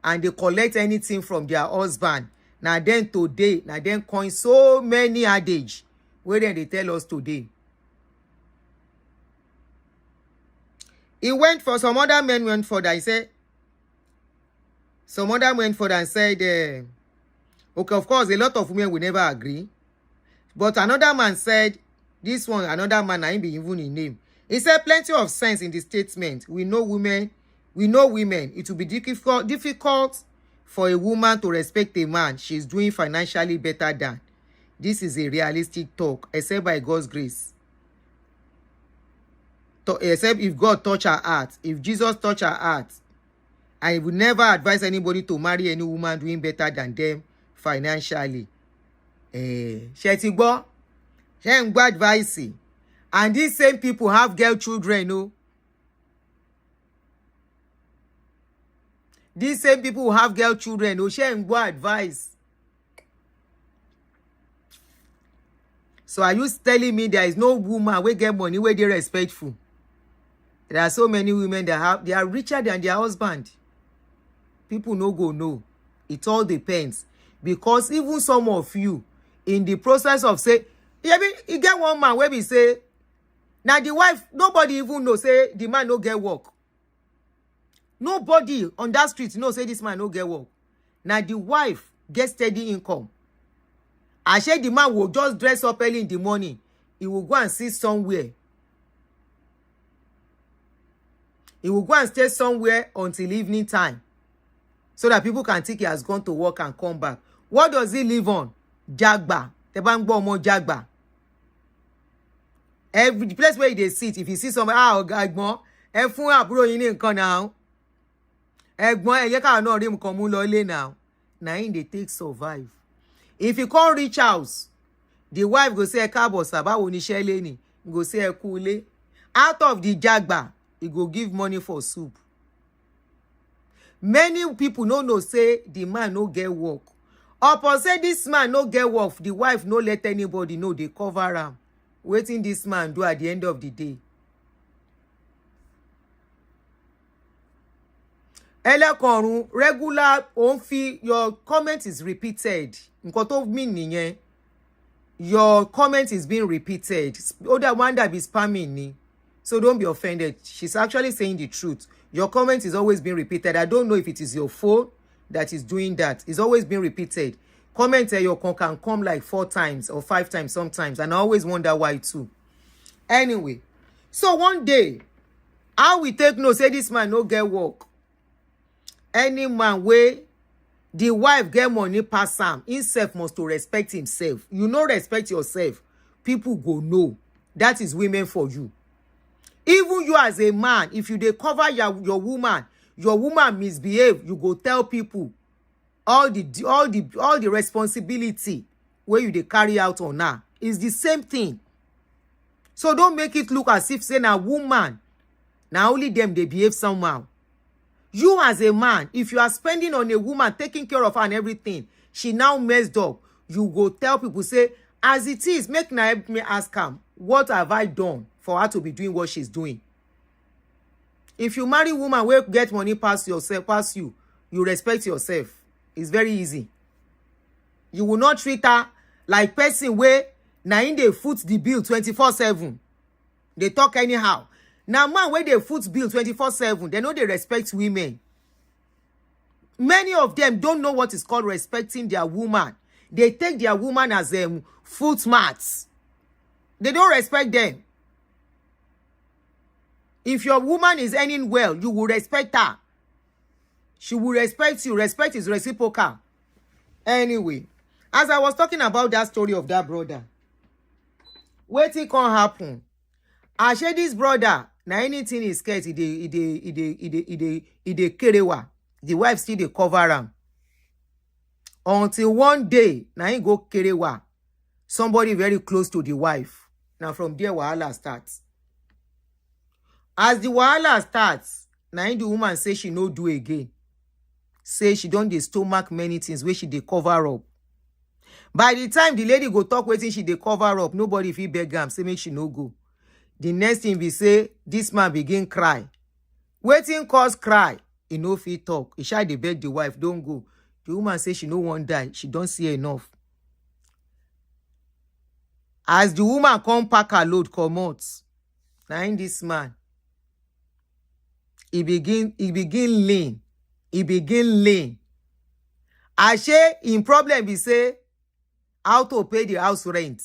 and they collect anything from their husband. Now then today, now then coin so many adage where then they tell us today. He went for some other men went further. He said, some other went further and said, okay, of course, a lot of women will never agree. But another man said, this one, another man, I ain't be even in name. He said plenty of sense in the statement. We know women. It will be difficult for a woman to respect a man she's doing financially better than. This is a realistic talk, except by God's grace. Except if God touch her heart, if Jesus touch her heart, I would never advise anybody to marry any woman doing better than them financially. She advice. And these same people have girl children, no? These same people who have girl children, no? She advice. So are you telling me there is no woman who get money where they respectful? There are so many women that they are richer than their husband. People no go know. It all depends. Because even some of you, in the process of say, you get one man where we say, now the wife, nobody even know, say the man no get work. Nobody on that street know, say this man no get work. Now the wife gets steady income. I said the man will just dress up early in the morning. He will go and sit somewhere. He will go and stay somewhere until evening time, so that people can think he has gone to work and come back. What does he live on? Jagba. The bank more jagba. Every place where they sit, if you see somebody, Ẹ̀gbọ́n, ẹ fún àbúrò yín ní nǹkan now. Ẹ̀gbọ́n, ẹ yẹ ká náà rí nǹkan mú lọ ilé now. Na him they take survive. If you can't reach house, the wife go say, "Káàbọ̀ sir, báwo ni iṣẹ́ lé ni?" Go say, "Ẹ kú ilé." Out of the jagba, he go give money for soup. Many people no know say the man no get work. Upon say this man no get work, the wife no let anybody know, they cover am. Wetin this man do at the end of the day? Elekorun, regular onfi, your comment is repeated. Nǹkan tó mean nìyẹn. Your comment is being repeated. Other one that be spamming ni. So don't be offended. She's actually saying the truth. Your comment is always being repeated. I don't know if it is your phone that is doing that. It's always being repeated. Comment your can come like 4 times or 5 times sometimes. And I always wonder why too. Anyway. So one day, how we take no say this man no get work. Any man way the wife get money pass am, himself must to respect himself. You no respect yourself, people go know. That is women for you. Even you as a man, if you dey cover your woman misbehave, you go tell people all the responsibility where you dey carry out on her. It's the same thing. So don't make it look as if say na woman, now only them they behave somehow. You as a man, if you are spending on a woman, taking care of her and everything, she now messed up, you go tell people, say, as it is, make na help me ask her, what have I done for her to be doing what she's doing? If you marry woman where get money past you, you respect yourself. It's very easy. You will not treat her like person where na in they foot the bill 24/7. They talk anyhow. Now man where they foot bill 24/7, they know they respect women. Many of them don't know what is called respecting their woman. They take their woman as foot mats. They don't respect them. If your woman is earning well, you will respect her. She will respect you. Respect is reciprocal. Anyway, as I was talking about that story of that brother, wetin can happen? I share this brother. Now anything is scared, he dey kerewa. The wife still dey cover am. Until one day, now he go kerewa. Somebody very close to the wife. Now from there, wahala starts. As the wahala starts, now the woman say she no do again. Say she don dey stomach many things where she dey cover up. By the time the lady go talk wetin she dey cover up, nobody fit beg am say make she no go. The next thing we say, this man begin cry. Wetin cause cry? He no fit talk. He sha dey beg the wife, don't go. The woman say she no wan die. She don't see enough. As the woman come pack her load, come out. Now in this man, he begin lean. He begin lean. Ashe in problem be say how to pay the house rent.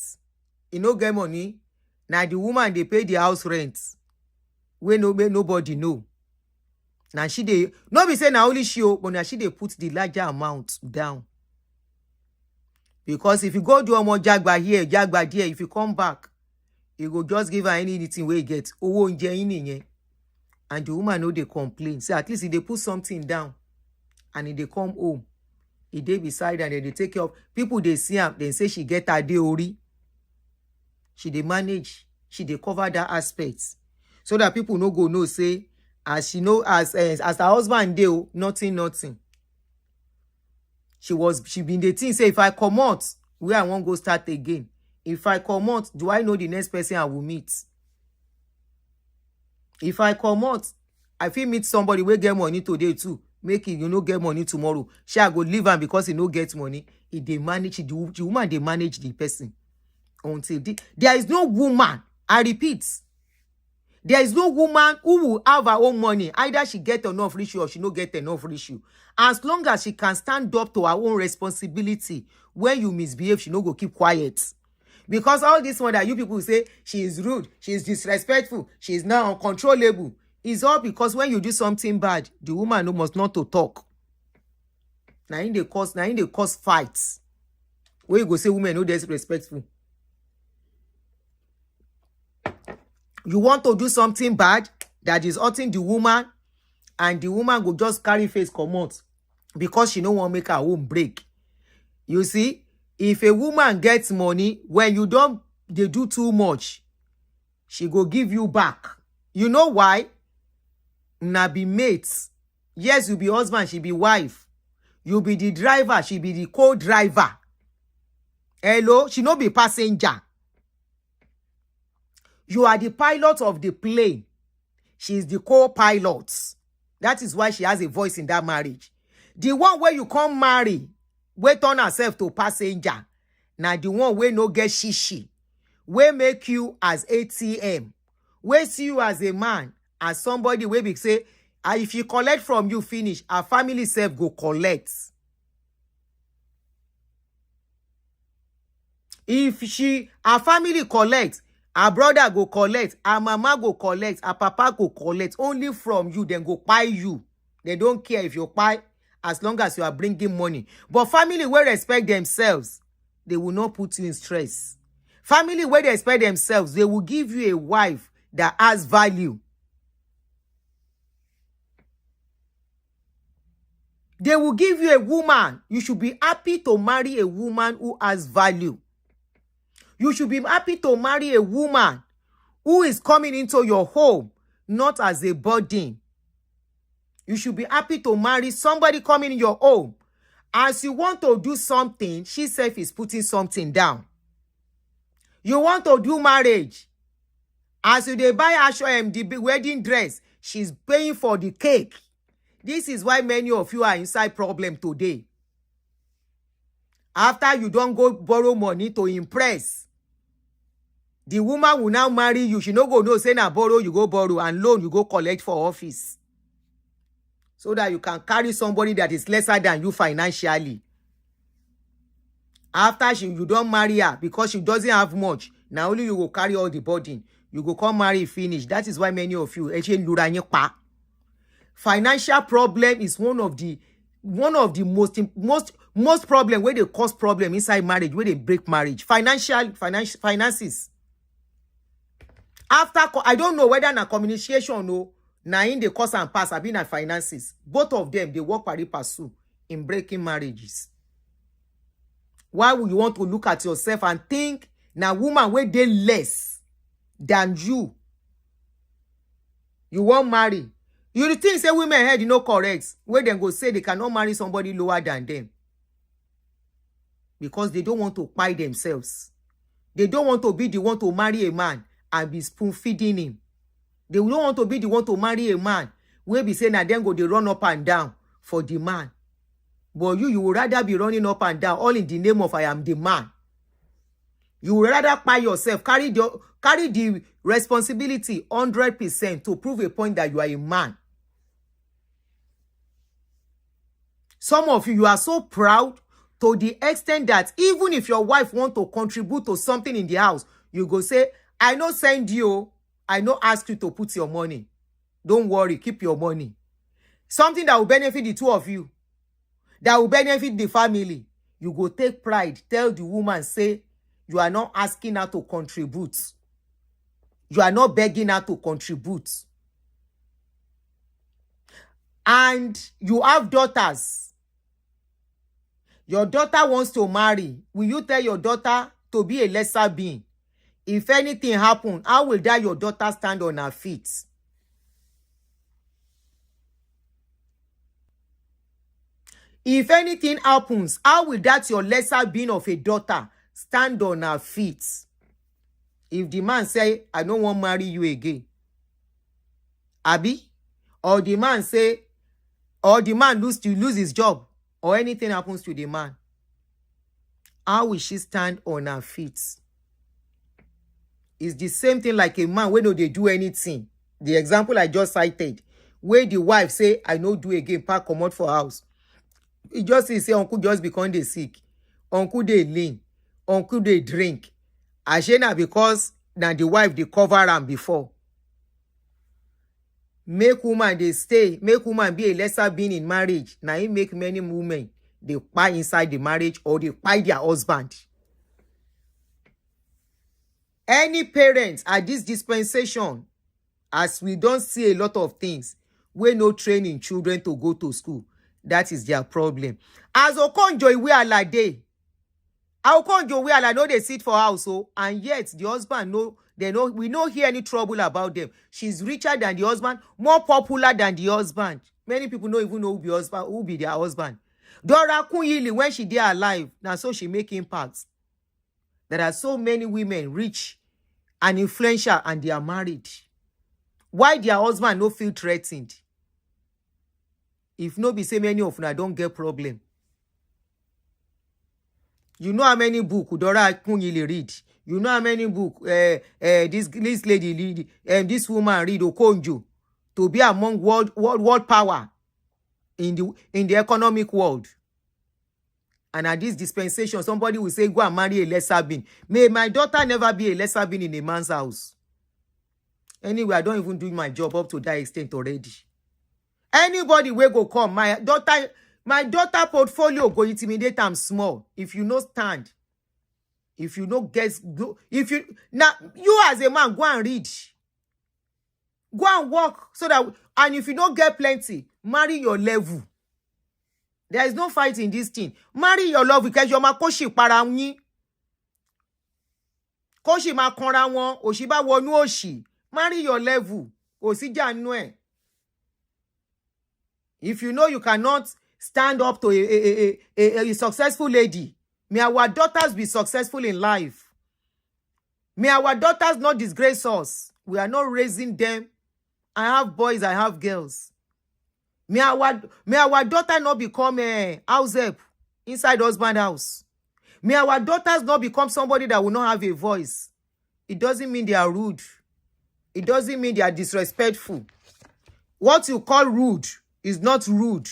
He no get money. Now the woman they pay the house rent. When nobody know. Now she they no be say now only she, but now she they put the larger amount down. Because if you go do more jagba here, jagba there, if you come back, you go just give her anything where you get. And the woman know they complain. So at least if they put something down and if they come home, if they beside and they take care of people, they see her, they say she get her day ori. She dey manage, she dey cover that aspect. So that people no go no say, as she know, as her husband dey, nothing. She been the thing say, if I come out, where I won't go start again. If I come out, do I know the next person I will meet? If I come out, I feel meet somebody will get money today too. Make it, get money tomorrow. She I go leave am because he no get money. He dey manage, the woman they manage the person. Until there is no woman, I repeat, There is no woman who will have her own money. Either she get enough reach you or she no get enough reach you. As long as she can stand up to her own responsibility, when you misbehave, she no go keep quiet. Because all this one that you people say, she is rude, she is disrespectful, she is now uncontrollable, is all because when you do something bad, the woman must not to talk. Now in the cause fights. Where you go say women no disrespectful. You want to do something bad that is hurting the woman, and the woman go just carry face comot because she no want make her home break. You see, if a woman gets money, when you don't they do too much, she go give you back. You know why? Na be mates. Yes, you be husband, she be wife. You be the driver, she be the co-driver. Hello, she no be passenger. You are the pilot of the plane. She is the co-pilot. That is why she has a voice in that marriage. The one where you come marry, we turn herself to passenger. Now the one where no get shishi. We make you as ATM. We see you as a man, as somebody where we say, if you collect from you finish, our family self go collect. If our family collect, our brother go collect, our mama go collect, our papa go collect. Only from you, then go buy you. They don't care if you buy, as long as you are bringing money. But family will respect themselves, they will not put you in stress. Family where they respect themselves, they will give you a wife that has value. They will give you a woman. You should be happy to marry a woman who has value. You should be happy to marry a woman who is coming into your home, not as a burden. You should be happy to marry somebody coming in your home. As you want to do something, she self is putting something down. You want to do marriage. As you dey buy the wedding dress, she's paying for the cake. This is why many of you are inside problem today. After you don't go borrow money to impress, the woman will now marry you. She no go no say na borrow, you go borrow, and loan you go collect for office. So that you can carry somebody that is lesser than you financially. After you don't marry her because she doesn't have much, now only you will carry all the burden. You go come marry finish. That is why many of you financial problem is one of the most problem where they cause problem inside marriage, where they break marriage. Finances. After I don't know whether na communication or na in the cause and pass have been at finances. Both of them they work pari pursue in breaking marriages. Why would you want to look at yourself and think na woman where they less than you won't marry? You think say women head you know correct, where they go say they cannot marry somebody lower than them because they don't want to buy themselves. They don't want to be the one to marry a man and be spoon feeding him. They don't want to be the one to marry a man where be saying that then go they run up and down for the man. But you would rather be running up and down all in the name of I am the man. You would rather buy yourself, carry the responsibility 100% to prove a point that you are a man. Some of you are so proud to the extent that even if your wife want to contribute to something in the house, you go say, I no send you, I no ask you to put your money. Don't worry, keep your money. Something that will benefit the two of you, that will benefit the family. You go take pride, tell the woman, say, you are not asking her to contribute. You are not begging her to contribute. And you have daughters. Your daughter wants to marry. Will you tell your daughter to be a lesser being? If anything happens, how will that your daughter stand on her feet? If anything happens, how will that your lesser being of a daughter stand on her feet? If the man say, I don't want to marry you again. Abi? Or the man say, or the man lose his job, or anything happens to the man, how will she stand on her feet? It's the same thing like a man when they do anything. The example I just cited, where the wife say, I no do again, pack comot for house. It just say uncle just become dey sick, uncle dey lean, uncle dey drink. Ashey na because na the wife dey cover am before. Make woman dey stay, make woman be a lesser being in marriage. Now it make many women they kpai inside the marriage or they kpai their husband. Any parents at this dispensation, as we don't see a lot of things, we no training children to go to school. That is their problem. As Okonjo we are like they. Okonjo we are like no they sit for house, so and yet the husband no. We don't hear any trouble about them. She's richer than the husband, more popular than the husband. Many people don't even know who be their husband. Dora Kunyili, when she dey alive, now so she make impacts. There are so many women rich and influential and they are married. Why their husband no feel threatened? If no be say many of them don't get problem. You know how many books Dora Kunyili read? You know how many books this lady read, this woman read Okonjo to be among world power in the economic world. And at this dispensation, somebody will say, go and marry a lesser being. May my daughter never be a lesser being in a man's house. Anyway, I don't even do my job up to that extent already. Anybody will go come. My daughter portfolio go intimidate am small. If you no stand. If you don't get, if you now you as a man go and read, go and work so that, and if you don't get plenty, marry your level. There is no fight in this thing. Marry your level because you're my koshi para yin. Koshi ma konra won, oshiba wonu oshi. Marry your level. Osija nwe. If you know you cannot stand up to a successful lady, may our daughters be successful in life. May our daughters not disgrace us. We are not raising them. I have boys, I have girls. May our daughter not become a house help inside husband house. May our daughters not become somebody that will not have a voice. It doesn't mean they are rude. It doesn't mean they are disrespectful. What you call rude is not rude.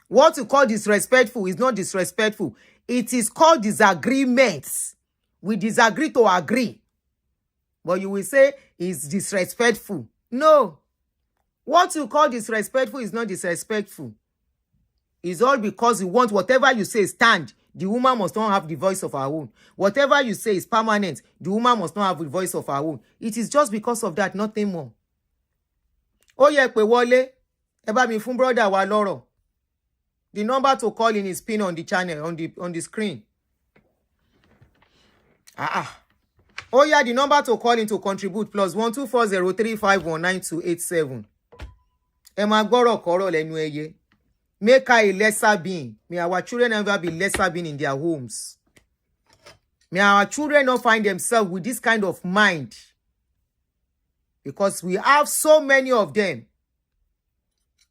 What you call disrespectful is not disrespectful. It is called disagreements. We disagree to agree. But you will say it's disrespectful. No. What you call disrespectful is not disrespectful. It's all because you want whatever you say stand. The woman must not have the voice of her own. Whatever you say is permanent. The woman must not have the voice of her own. It is just because of that, nothing more. Oh yeah, pe wole. Eba mi fun brother wa loro. The number to call in is pinned on the channel, on the screen. Oh yeah, the number to call in to contribute +1 24035192887. Emma gboro koro lenu eye. Make her a lesser being. May our children never be lesser being in their homes. May our children not find themselves with this kind of mind. Because we have so many of them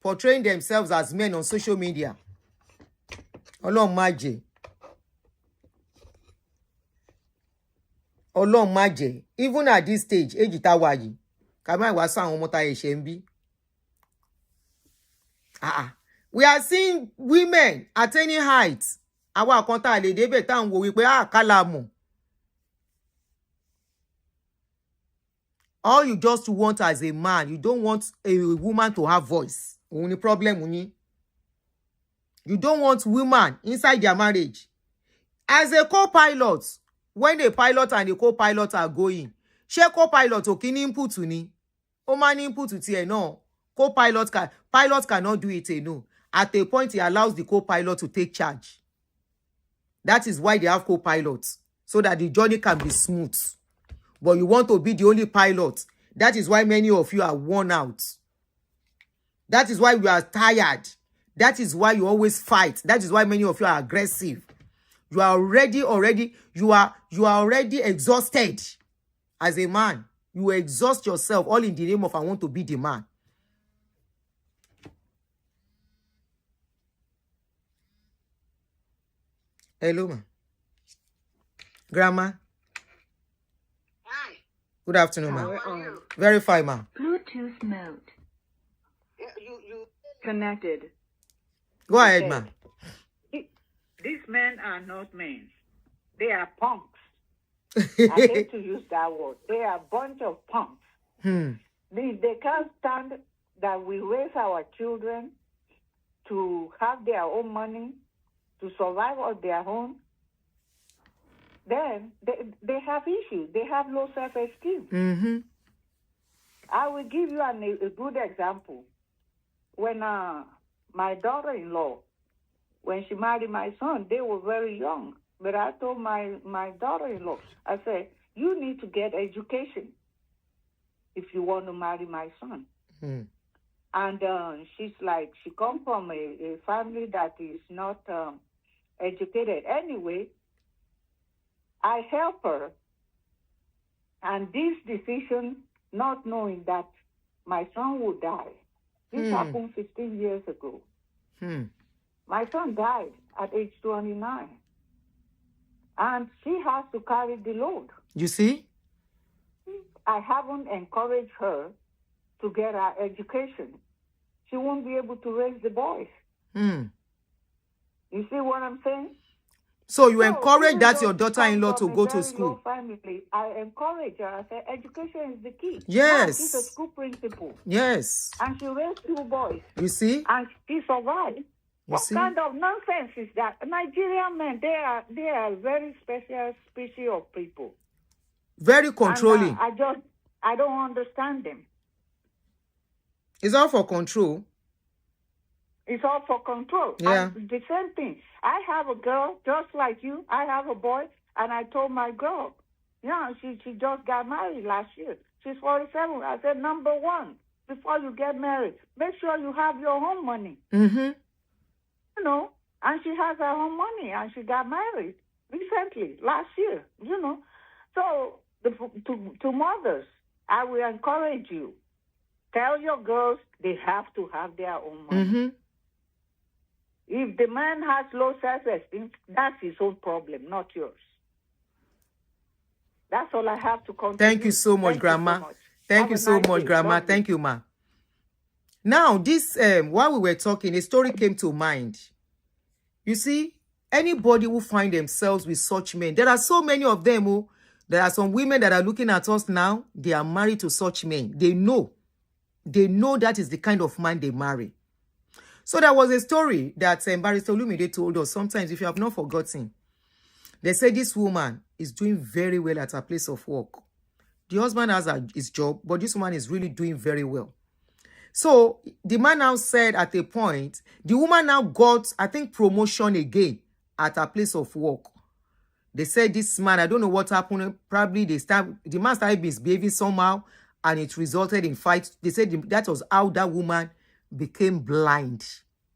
portraying themselves as men on social media. Ọlọ́run má jẹ́. Ọlọ́run má jẹ́. Even at this stage, age tá wà yìí, ká má wá sáwọn ọmọ tá ẹ̀ṣẹ̀ ń bí. We are seeing women at any height. Àwa kan tá lè débẹ̀ tá ń wò wípé kálá mọ̀. All you just want as a man, you don't want a woman to have voice. Òun ni problem yín. You don't want women inside their marriage. As a co-pilot, when a pilot and a co-pilot are going, ṣé co-pilot ò kí ní input ni? Ó máa ní input tiẹ̀ náà. Pilot cannot do it alone. At a point, he allows the co-pilot to take charge. That is why they have co-pilots, so that the journey can be smooth. But you want to be the only pilot. That is why many of you are worn out. That is why you are tired. That is why you always fight. That is why many of you are aggressive. You are already exhausted as a man. You exhaust yourself all in the name of I want to be the man. Hello, ma. Grandma. Hi. Good afternoon, ma. How are you? Very fine, ma. Good. Bluetooth mode. You connected. Go ahead, ma. These men are not men. They are punks. I hate to use that word. They are a bunch of punks. They can't stand that we raise our children to have their own money, to survive on their own. Then they have issues. They have low self-esteem. I will give you a good example. When my daughter-in-law, when she married my son, they were very young. But I told my daughter-in-law, I said, you need to get education if you want to marry my son. And she's like, she comes from a family that is not educated. Anyway, I help her. And this decision, not knowing that my son would die, this happened 15 years ago. My son died at age 29. And she has to carry the load. You see? I haven't encouraged her to get her education. She won't be able to raise the boys. You see what I'm saying? So you encourage that your daughter-in-law to go to school? Family, I encourage her. I say, education is the key. Yes. Now, she's a school principal. Yes. And she raised 2 boys. You see? And she survived. What kind of nonsense is that? Nigerian men, they are a very special species of people. Very controlling. And, I don't understand them. It's all for control. It's all for control. Yeah. And the same thing. I have a girl just like you. I have a boy, and I told my girl, she just got married last year. She's 47. I said, number one, before you get married, make sure you have your own money. And she has her own money, and she got married recently, last year, So to mothers, I will encourage you. Tell your girls they have to have their own money. If the man has low self-esteem, that's his own problem, not yours. That's all I have to contribute. Thank you so much, Grandma. Thank you so much, Grandma. Thank you, ma. Now, this, while we were talking, a story came to mind. You see, anybody who find themselves with such men, there are so many of them who, there are some women that are looking at us now, they are married to such men. They know that is the kind of man they marry. So there was a story that Barrister Olumide told us. Sometimes, if you have not forgotten, they said this woman is doing very well at her place of work. The husband has his job, but this woman is really doing very well. So the man now said at a point, the woman now got, I think, promotion again at her place of work. They said this man, I don't know what happened. Probably the man started misbehaving somehow, and it resulted in fights. They said that was how that woman became blind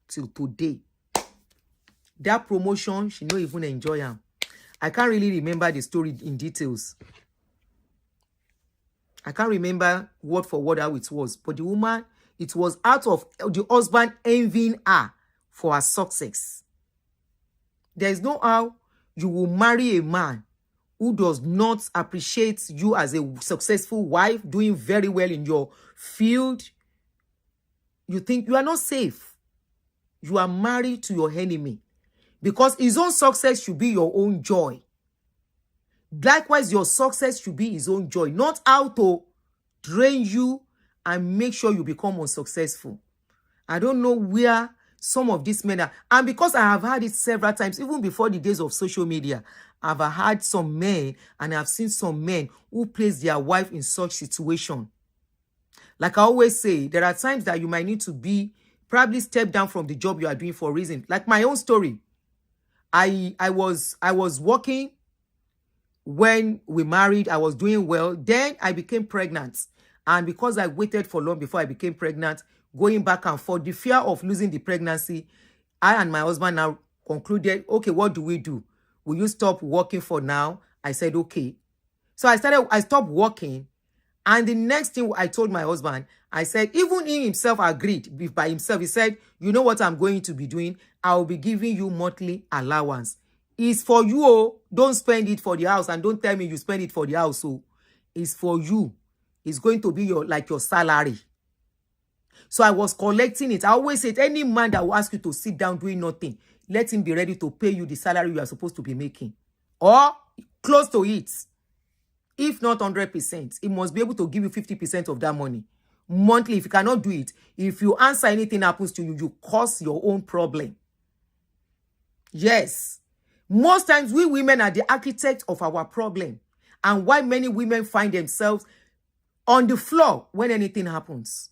till today. That promotion, she don't even enjoy him. I can't really remember the story in details. I can't remember word for word how it was. But the woman, it was out of the husband envying her for her success. There is no how you will marry a man who does not appreciate you as a successful wife, doing very well in your field. You think you are not safe. You are married to your enemy. Because his own success should be your own joy. Likewise, your success should be his own joy. Not how to drain you and make sure you become unsuccessful. I don't know where some of these men are. And because I have had it several times, even before the days of social media, I've had some men and I've seen some men who place their wife in such situation. Like I always say, there are times that you might need to probably step down from the job you are doing for a reason. Like my own story. I was working when we married. I was doing well. Then I became pregnant. And because I waited for long before I became pregnant, going back and forth, the fear of losing the pregnancy, I and my husband now concluded, okay, what do we do? Will you stop working for now? I said, okay. So I stopped working. And the next thing I told my husband, I said, even he himself agreed by himself. He said, you know what I'm going to be doing? I'll be giving you monthly allowance. It's for you. Don't spend it for the house. And don't tell me you spend it for the house. So it's for you. is going to be your salary. So I was collecting it. I always said, any man that will ask you to sit down doing nothing, let him be ready to pay you the salary you are supposed to be making. Or close to it. If not 100%, he must be able to give you 50% of that money. Monthly, if you cannot do it, if you answer anything happens to you, you cause your own problem. Yes. Most times, we women are the architect of our problem. And why many women find themselves on the floor when anything happens.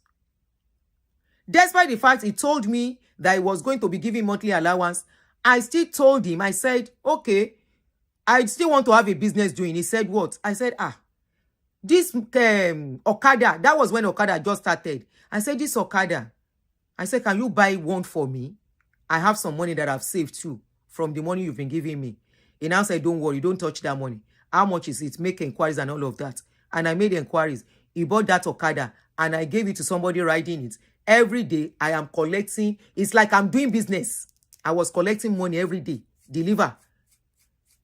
Despite the fact he told me that he was going to be giving monthly allowance, I still told him, I said, okay, I still want to have a business doing. He said, what? I said, this Okada, that was when Okada just started. I said, this Okada, I said, can you buy one for me? I have some money that I've saved too from the money you've been giving me. He now said, don't worry, don't touch that money. How much is it? Make inquiries and all of that. And I made inquiries. He bought that Okada and I gave it to somebody riding it. Every day I am collecting. It's like I'm doing business. I was collecting money every day. Deliver.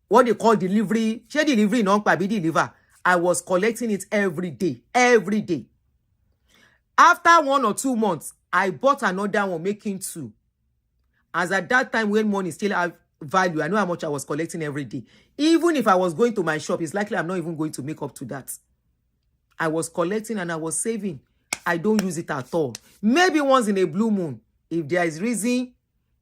What they call delivery. Share delivery, no, baby, deliver. I was collecting it every day. Every day. After 1 or 2 months, I bought another one, making 2. As at that time, when money still have value, I know how much I was collecting every day. Even if I was going to my shop, it's likely I'm not even going to make up to that. I was collecting and I was saving. I don't use it at all. Maybe once in a blue moon, if there is reason,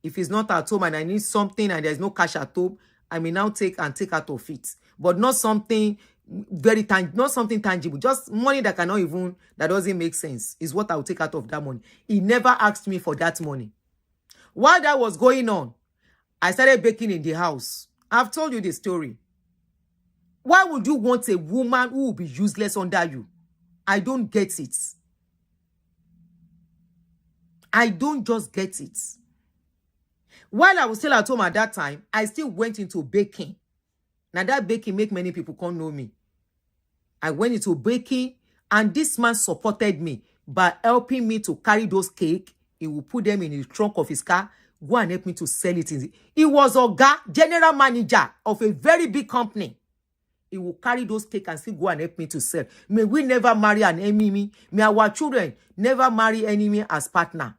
if it's not at home and I need something and there's no cash at home, I may now take out of it. But not something not something tangible. Just money that doesn't make sense is what I'll take out of that money. He never asked me for that money. While that was going on, I started baking in the house. I've told you the story. Why would you want a woman who will be useless under you? I don't get it. I don't just get it. While I was still at home at that time, I still went into baking. Now that baking make many people can't know me. I went into baking and this man supported me by helping me to carry those cake. He will put them in the trunk of his car, go and help me to sell it. He was Oga, general manager of a very big company. He will carry those cake and still go and help me to sell. May we never marry an enemy. May our children never marry enemy as partner.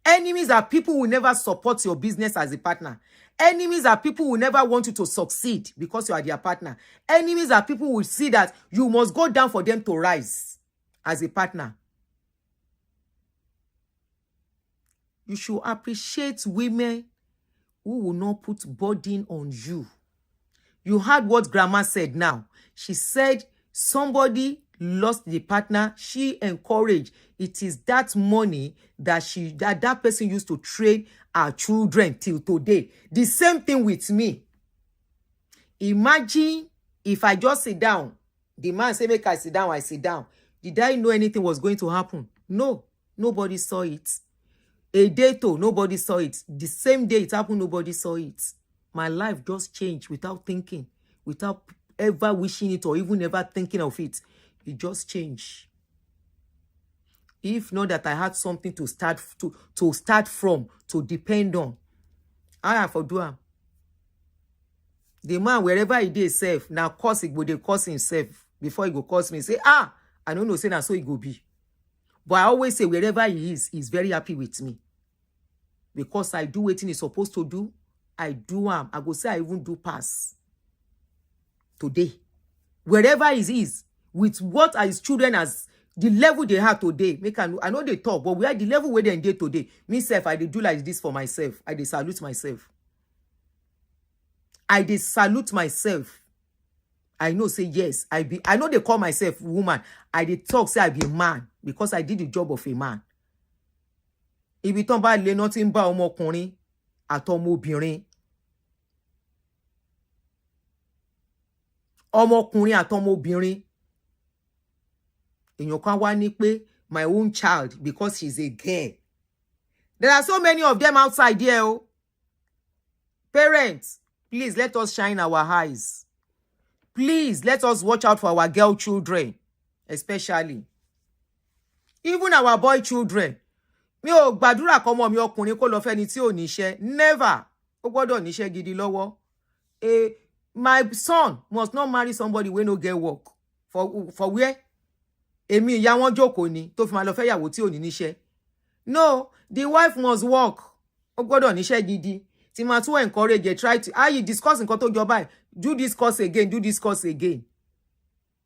Enemies are people who never support your business as a partner. Enemies are people who never want you to succeed because you are their partner. Enemies are people who see that you must go down for them to rise as a partner. You should appreciate women who will not put burden on you. You heard what Grandma said now. She said somebody lost the partner. She encouraged. It is that money that that person used to train our children till today. The same thing with me. Imagine if I just sit down. The man say, make I sit down, I sit down. Did I know anything was going to happen? No. Nobody saw it. A day to, nobody saw it. The same day it happened, nobody saw it. My life just changed without thinking, without ever wishing it or even ever thinking of it. It just changed. If not that I had something to start from, to depend on, I have to do him. The man, wherever he did safe, now curse he go, they curse himself before he go curse me. Say, I don't know, say now so he go be. But I always say, wherever he is, he's very happy with me. Because I do what he's supposed to do. I do him. I go say I even do pass. Today. Wherever he is, with what are his children as the level they have today. I know they talk, but we are the level where they are today. Myself, I do like this for myself. I salute myself. I salute myself. I know, say yes. I know they call myself woman. I talk, say I be a man. Because I did the job of a man. If you talk about nothing about ọmọkùnrin àtọmọbìnrin. Ọmọkùnrin àtọmọbìnrin. Èèyàn kan wá ní pé my own child because she's a girl. There are so many of them outside here. Oh. Parents, please let us shine our eyes. Please let us watch out for our girl children, especially. Even our boy children. Mi ò gbàdúrà kọ́mọ mi ọkùnrin kó lọ fẹ́ni tí ò níṣẹ́. Never. Ó gbọ́dọ̀ níṣẹ́ gidi lọ́wọ́. My son must not marry somebody who no get work. For where? èmi ìyá wọn jókòó ni tó fi máa lọ fẹ́ yàwó tí ò ní níṣẹ́. No, the wife must work. Ó gbọ́dọ̀ níṣẹ́ gidi. Tí máa tún encourage, try to, you discuss nǹkan tó jọ báyìí, do this course again, do this course again.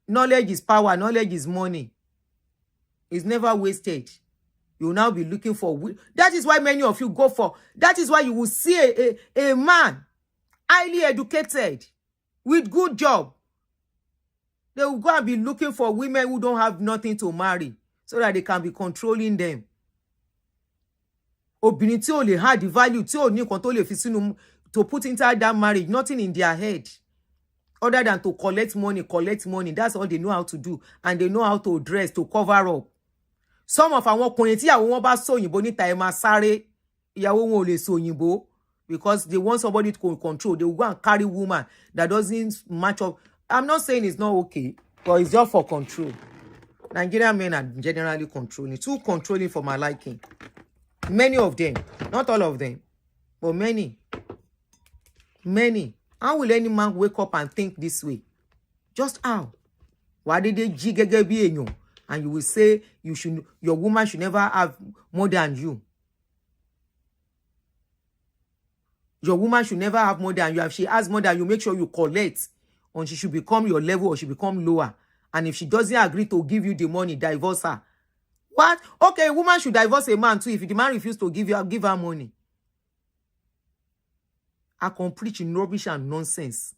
Knowledge is power, knowledge is money. It's never wasted. You will now be looking for, that is why many of you go for, that is why you will see a man, highly educated, with good job. They will go and be looking for women who don't have nothing to marry, so that they can be controlling them. Obìnrin tí ò lè have the value, tí ò ní nǹkan tó lè fi sínú, to put inside that marriage, nothing in their head other than to collect money. That's all they know how to do, and they know how to dress, to cover up. Some of àwọn ọkùnrin tí ìyàwó wọn bá sọ òyìnbó níta ẹ máa sáré, ìyàwó wọn ò lè sọ òyìnbó, because they want somebody to control. They will go and carry woman that doesn't match up. I'm not saying it's not okay, but it's just for control. Nigerian men are generally controlling, too controlling for my liking. Many of them, not all of them, but many. How will any man wake up and think this way? Just how? Why did they jí gẹ́gẹ́ bí èèyàn? And you will say your woman should never have more than you. Your woman should never have more than you. If she has more than you, make sure you collect. Or she should become your level, or she become lower. And if she doesn't agree to give you the money, divorce her. What? Okay, a woman should divorce a man too if the man refuses to give her money. I can preach in rubbish and nonsense.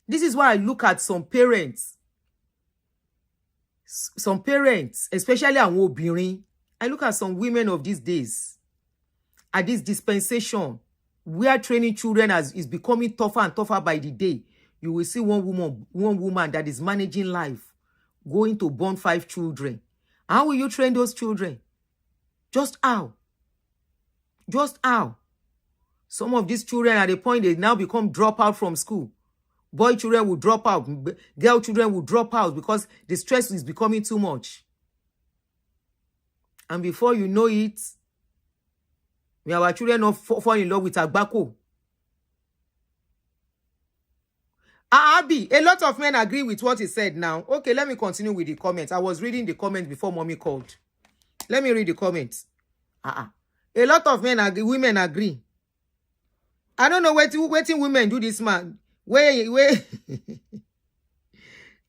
This is why I look at some parents, especially àwọn obìnrin. I look at some women of these days, at this dispensation, where training children is becoming tougher and tougher by the day. You will see one woman that is managing life, going to born 5 children. How will you train those children? Just how? Just how? Some of these children at the point they now become drop out from school. Boy children will drop out. Girl children will drop out because the stress is becoming too much. And before you know it, our children not fall in love with tobacco. Abi, a lot of men agree with what he said now. Okay, let me continue with the comments. I was reading the comments before mommy called. Let me read the comments. A lot of women agree. I don't know waiting women do this, man. Where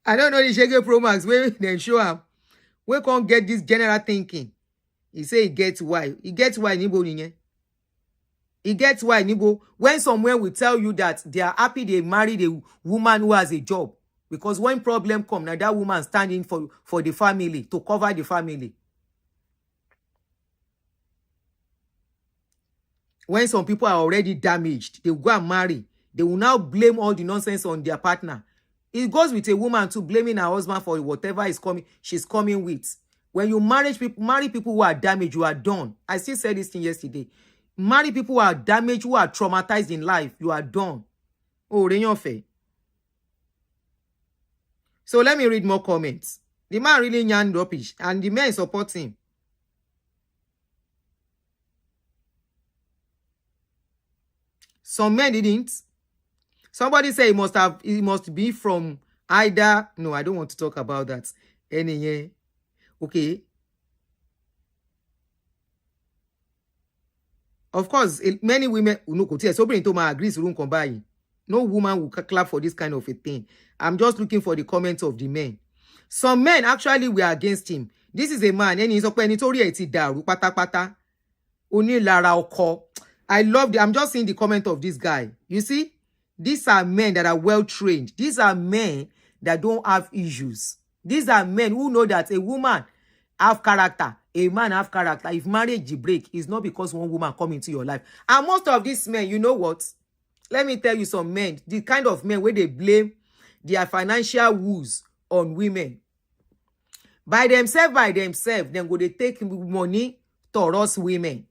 I don't know the Shege Pro Max where they show up. We can't get this general thinking. He say he gets why. He gets why Nibo Ninye. He gets why Nibo. When someone will tell you that they are happy they married a woman who has a job. Because when problem comes, now that woman standing for the family, to cover the family. When some people are already damaged, they will go and marry. They will now blame all the nonsense on their partner. It goes with a woman to blaming her husband for whatever she's coming with. When you marry people who are damaged, you are done. I still said this thing yesterday. Marry people who are damaged, who are traumatized in life, you are done. Oh, Renyofe. So let me read more comments. The man really yarned rubbish, and the men support him. Some men didn't. Somebody say it must be from either. No, I don't want to talk about that. Anyway, okay. Of course, many women no agree. No woman will clap for this kind of a thing. I'm just looking for the comments of the men. Some men actually were against him. This is a man, and he's pata. I love I'm just seeing the comment of this guy. You see? These are men that are well trained. These are men that don't have issues. These are men who know that a woman have character, a man have character. If marriage break, it's not because one woman come into your life. And most of these men, you know what? Let me tell you some men, the kind of men where they blame their financial woes on women. By themselves, then go they take money to us women.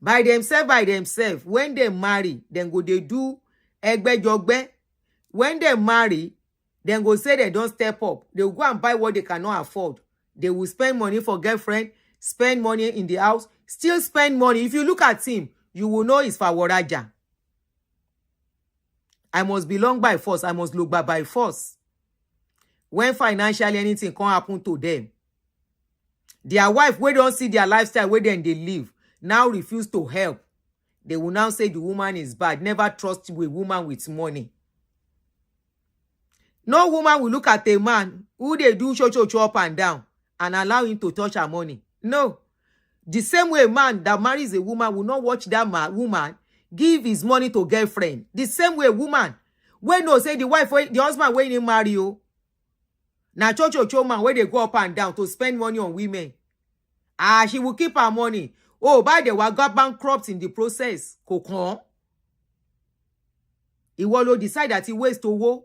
By themselves, when they marry, then go they do egbe jogbe. When they marry, then go say they don't step up. They will go and buy what they cannot afford. They will spend money for girlfriend, spend money in the house, still spend money. If you look at him, you will know it's Fawaraja. I must belong by force. I must look by force. When financially anything can happen to them, their wife, we don't see their lifestyle where then they live, now refuse to help. They will now say the woman is bad. Never trust a woman with money. No woman will look at a man who they do show up and down and allow him to touch her money. No. The same way a man that marries a woman will not watch that woman give his money to girlfriend. The same way a woman, when no say the wife, the husband when he marry you, now man where they go up and down to spend money on women. She will keep her money. Oh, by the way, got bankrupt in the process. Kokon. He will decide that he wastes to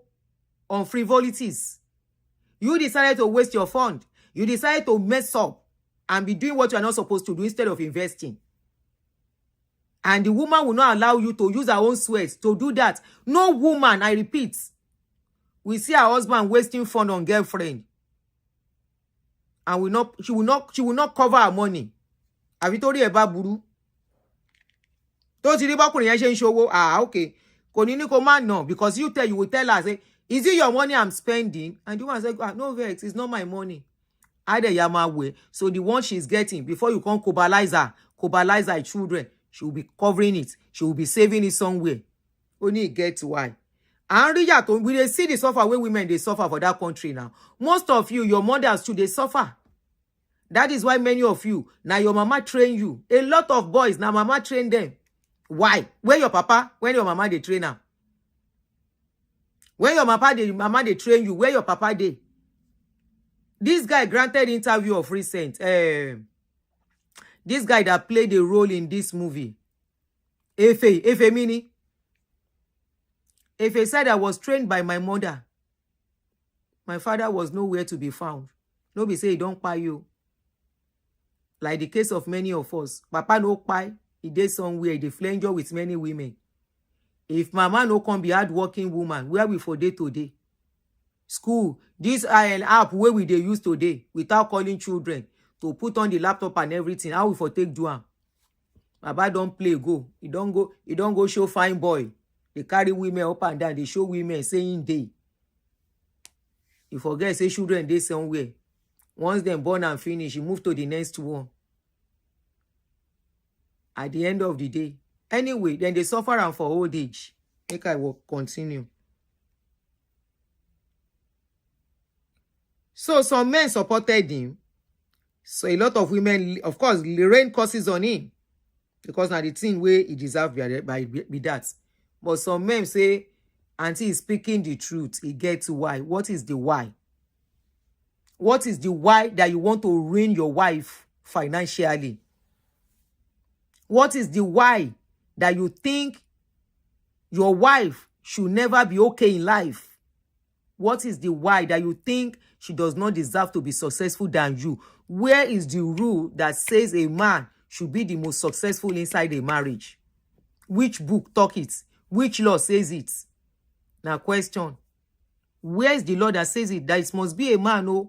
on frivolities. You decided to waste your fund. You decided to mess up and be doing what you are not supposed to do instead of investing. And the woman will not allow you to use her own sweat to do that. No woman, I repeat, we see her husband wasting fund on girlfriend. And she will not cover her money. Have you told you about Buru? Don't you show? Okay. No, because you will tell her, say, is it your money I'm spending? And the one say, no vex, it's not my money. Either Yama way. So the one she's getting, before you can cobalize her children, she will be covering it. She will be saving it somewhere. Only get why. And we dey see the suffer where women they suffer for that country now. Most of you, your mothers too, they suffer. That is why many of you, now your mama train you. A lot of boys, now mama train them. Why? Where your papa? When your mama they train them? When your mama they train you, where your papa they? This guy granted interview of recent. This guy that played a role in this movie. Efe Mini. Efe said, I was trained by my mother. My father was nowhere to be found. Nobody say he don't pay you. Like the case of many of us. Papa no pay. He did somewhere. He flanger with many women. If mama no come be hard-working woman, where we for day to day? School, this app where we they use today, without calling children, to put on the laptop and everything, how we for take do am? Baba don't play go. He don't go show fine boy. They carry women up and down. They show women saying day. You forget, say children they somewhere. Once them born and finish, you move to the next one. At the end of the day. Anyway, then they suffer and for old age. Make I will continue. So some men supported him. So a lot of women, of course, rain curses on him. Because now the thing where he deserves by that. But some men say, Auntie is speaking the truth. He gets why. What is the why? What is the why that you want to ruin your wife financially? What is the why that you think your wife should never be okay in life? What is the why that you think she does not deserve to be successful than you? Where is the rule that says a man should be the most successful inside a marriage? Which book talk it? Which law says it? Now question. Where is the law that says it? That it must be a man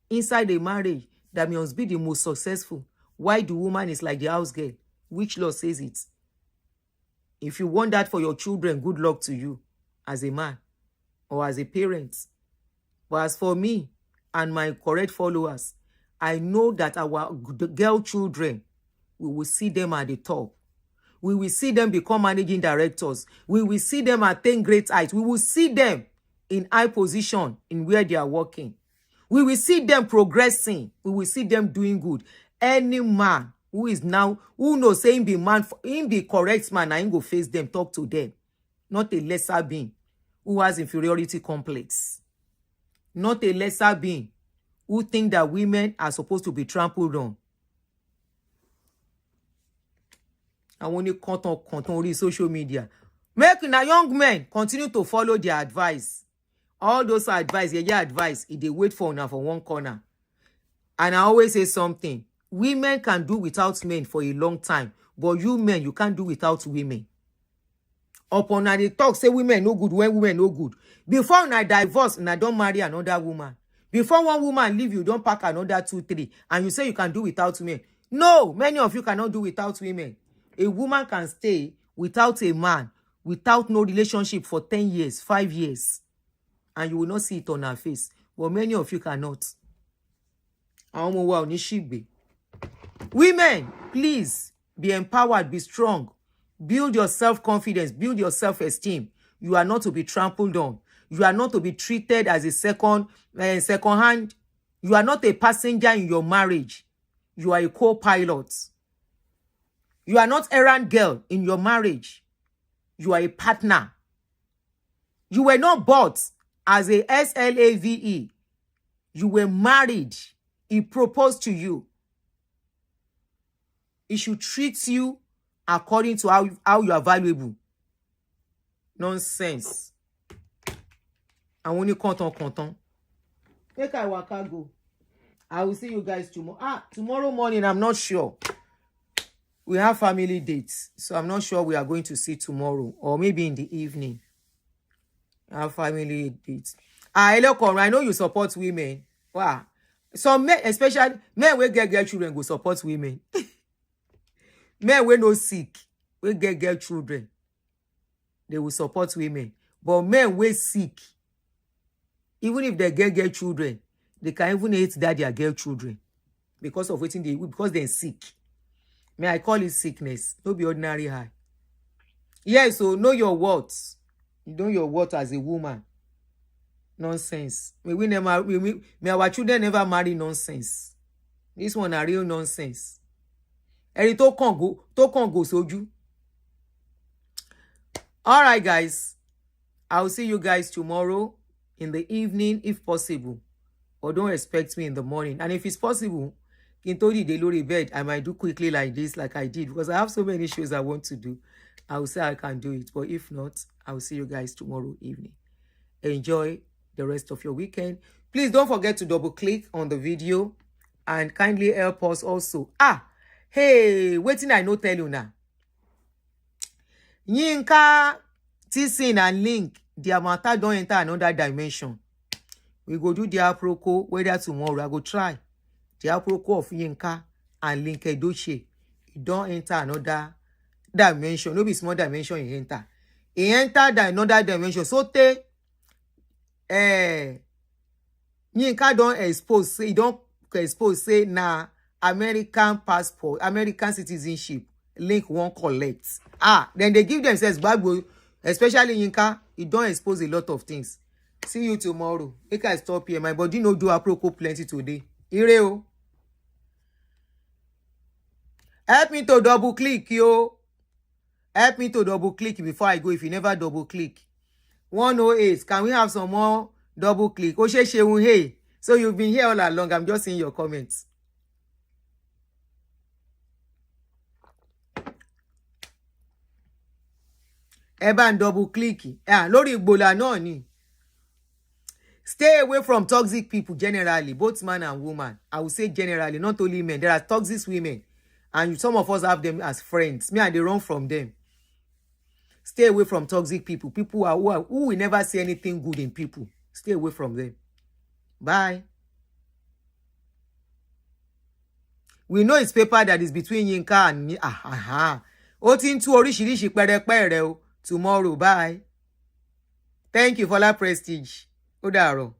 inside a marriage that must be the most successful. Why the woman is like the house girl? Which law says it? If you want that for your children, good luck to you as a man or as a parent. But as for me and my correct followers, I know that our girl children, we will see them at the top. We will see them become managing directors. We will see them attain great heights. We will see them in high position in where they are working. We will see them progressing. We will see them doing good. Any man who is now, who knows saying be man, him be correct man, I ain't go face them, talk to them. Not a lesser being who has inferiority complex. Not a lesser being who think that women are supposed to be trampled on. I want to content social media. Make na young men continue to follow their advice. All those advice, advice, they wait for now for one corner. And I always say something. Women can do without men for a long time. But you men, you can't do without women. Upon they talk, say women no good, when women no good. Before I divorce, and I don't marry another woman. Before one woman leave, you don't pack another 2, 3. And you say you can do without men. No, many of you cannot do without women. A woman can stay without a man without no relationship for 10 years, 5 years, and you will not see it on her face. But many of you cannot. Women, please be empowered, be strong. Build your self-confidence, build your self-esteem. You are not to be trampled on. You are not to be treated as a second hand. You are not a passenger in your marriage. You are a co-pilot. You are not errand girl in your marriage. You are a partner. You were not bought as a SLAVE. You were married. He proposed to you. He should treat you according to how you are valuable. Nonsense. I want you content. Make I waka go. I will see you guys tomorrow. Tomorrow morning, I'm not sure. We have family dates, so I'm not sure we are going to see tomorrow, or maybe in the evening. I have family dates. I know you support women. Wow. Some men, especially men will get children, go support women. Men will no sick, will get children. They will support women. But men will sick. Even if they get children, they can even hate that they are girl children because of waiting because they're sick. May I call it sickness? No be ordinary high. Yes, so know your worth. You know your worth as a woman. Nonsense. May our children never marry nonsense. This one are real nonsense. Eri to kan go soju. All right, guys. I'll see you guys tomorrow in the evening, if possible. Or don't expect me in the morning. And if it's possible, in Tony de Lori bed, I might do quickly like this, like I did, because I have so many shows I want to do. I will say I can do it. But if not, I will see you guys tomorrow evening. Enjoy the rest of your weekend. Please don't forget to double click on the video and kindly help us also. Hey, waiting, I no tell you now. Yinka, Tisin and Link, their matter don't enter another dimension. We go do the aproko, whether tomorrow I go try. The aproko of Yinka and Link Edochie. It don't enter another dimension. No be small dimension he enter. He enter another dimension. So Yinka don't expose, say, he don't expose, say, nah, American passport, American citizenship, Link won't collect. Then they give themselves Bible, especially Yinka, he don't expose a lot of things. See you tomorrow. Make I stop here. My body no do aproko plenty today. Ireo. Help me to double click, yo. Help me to double click before I go if you never double click. 108. Can we have some more double click? Hey. So you've been here all along. I'm just seeing your comments. Eba double click. Lori Igbola no ni. Stay away from toxic people generally, both man and woman. I will say generally, not only men. There are toxic women. And some of us have them as friends. Me and they run from them. Stay away from toxic people. People who will never see anything good in people. Stay away from them. Bye. We know it's paper that is between Yinka and me. Otintu orishirishi pere tomorrow. Bye. Thank you for that prestige. Ó dàárọ̀.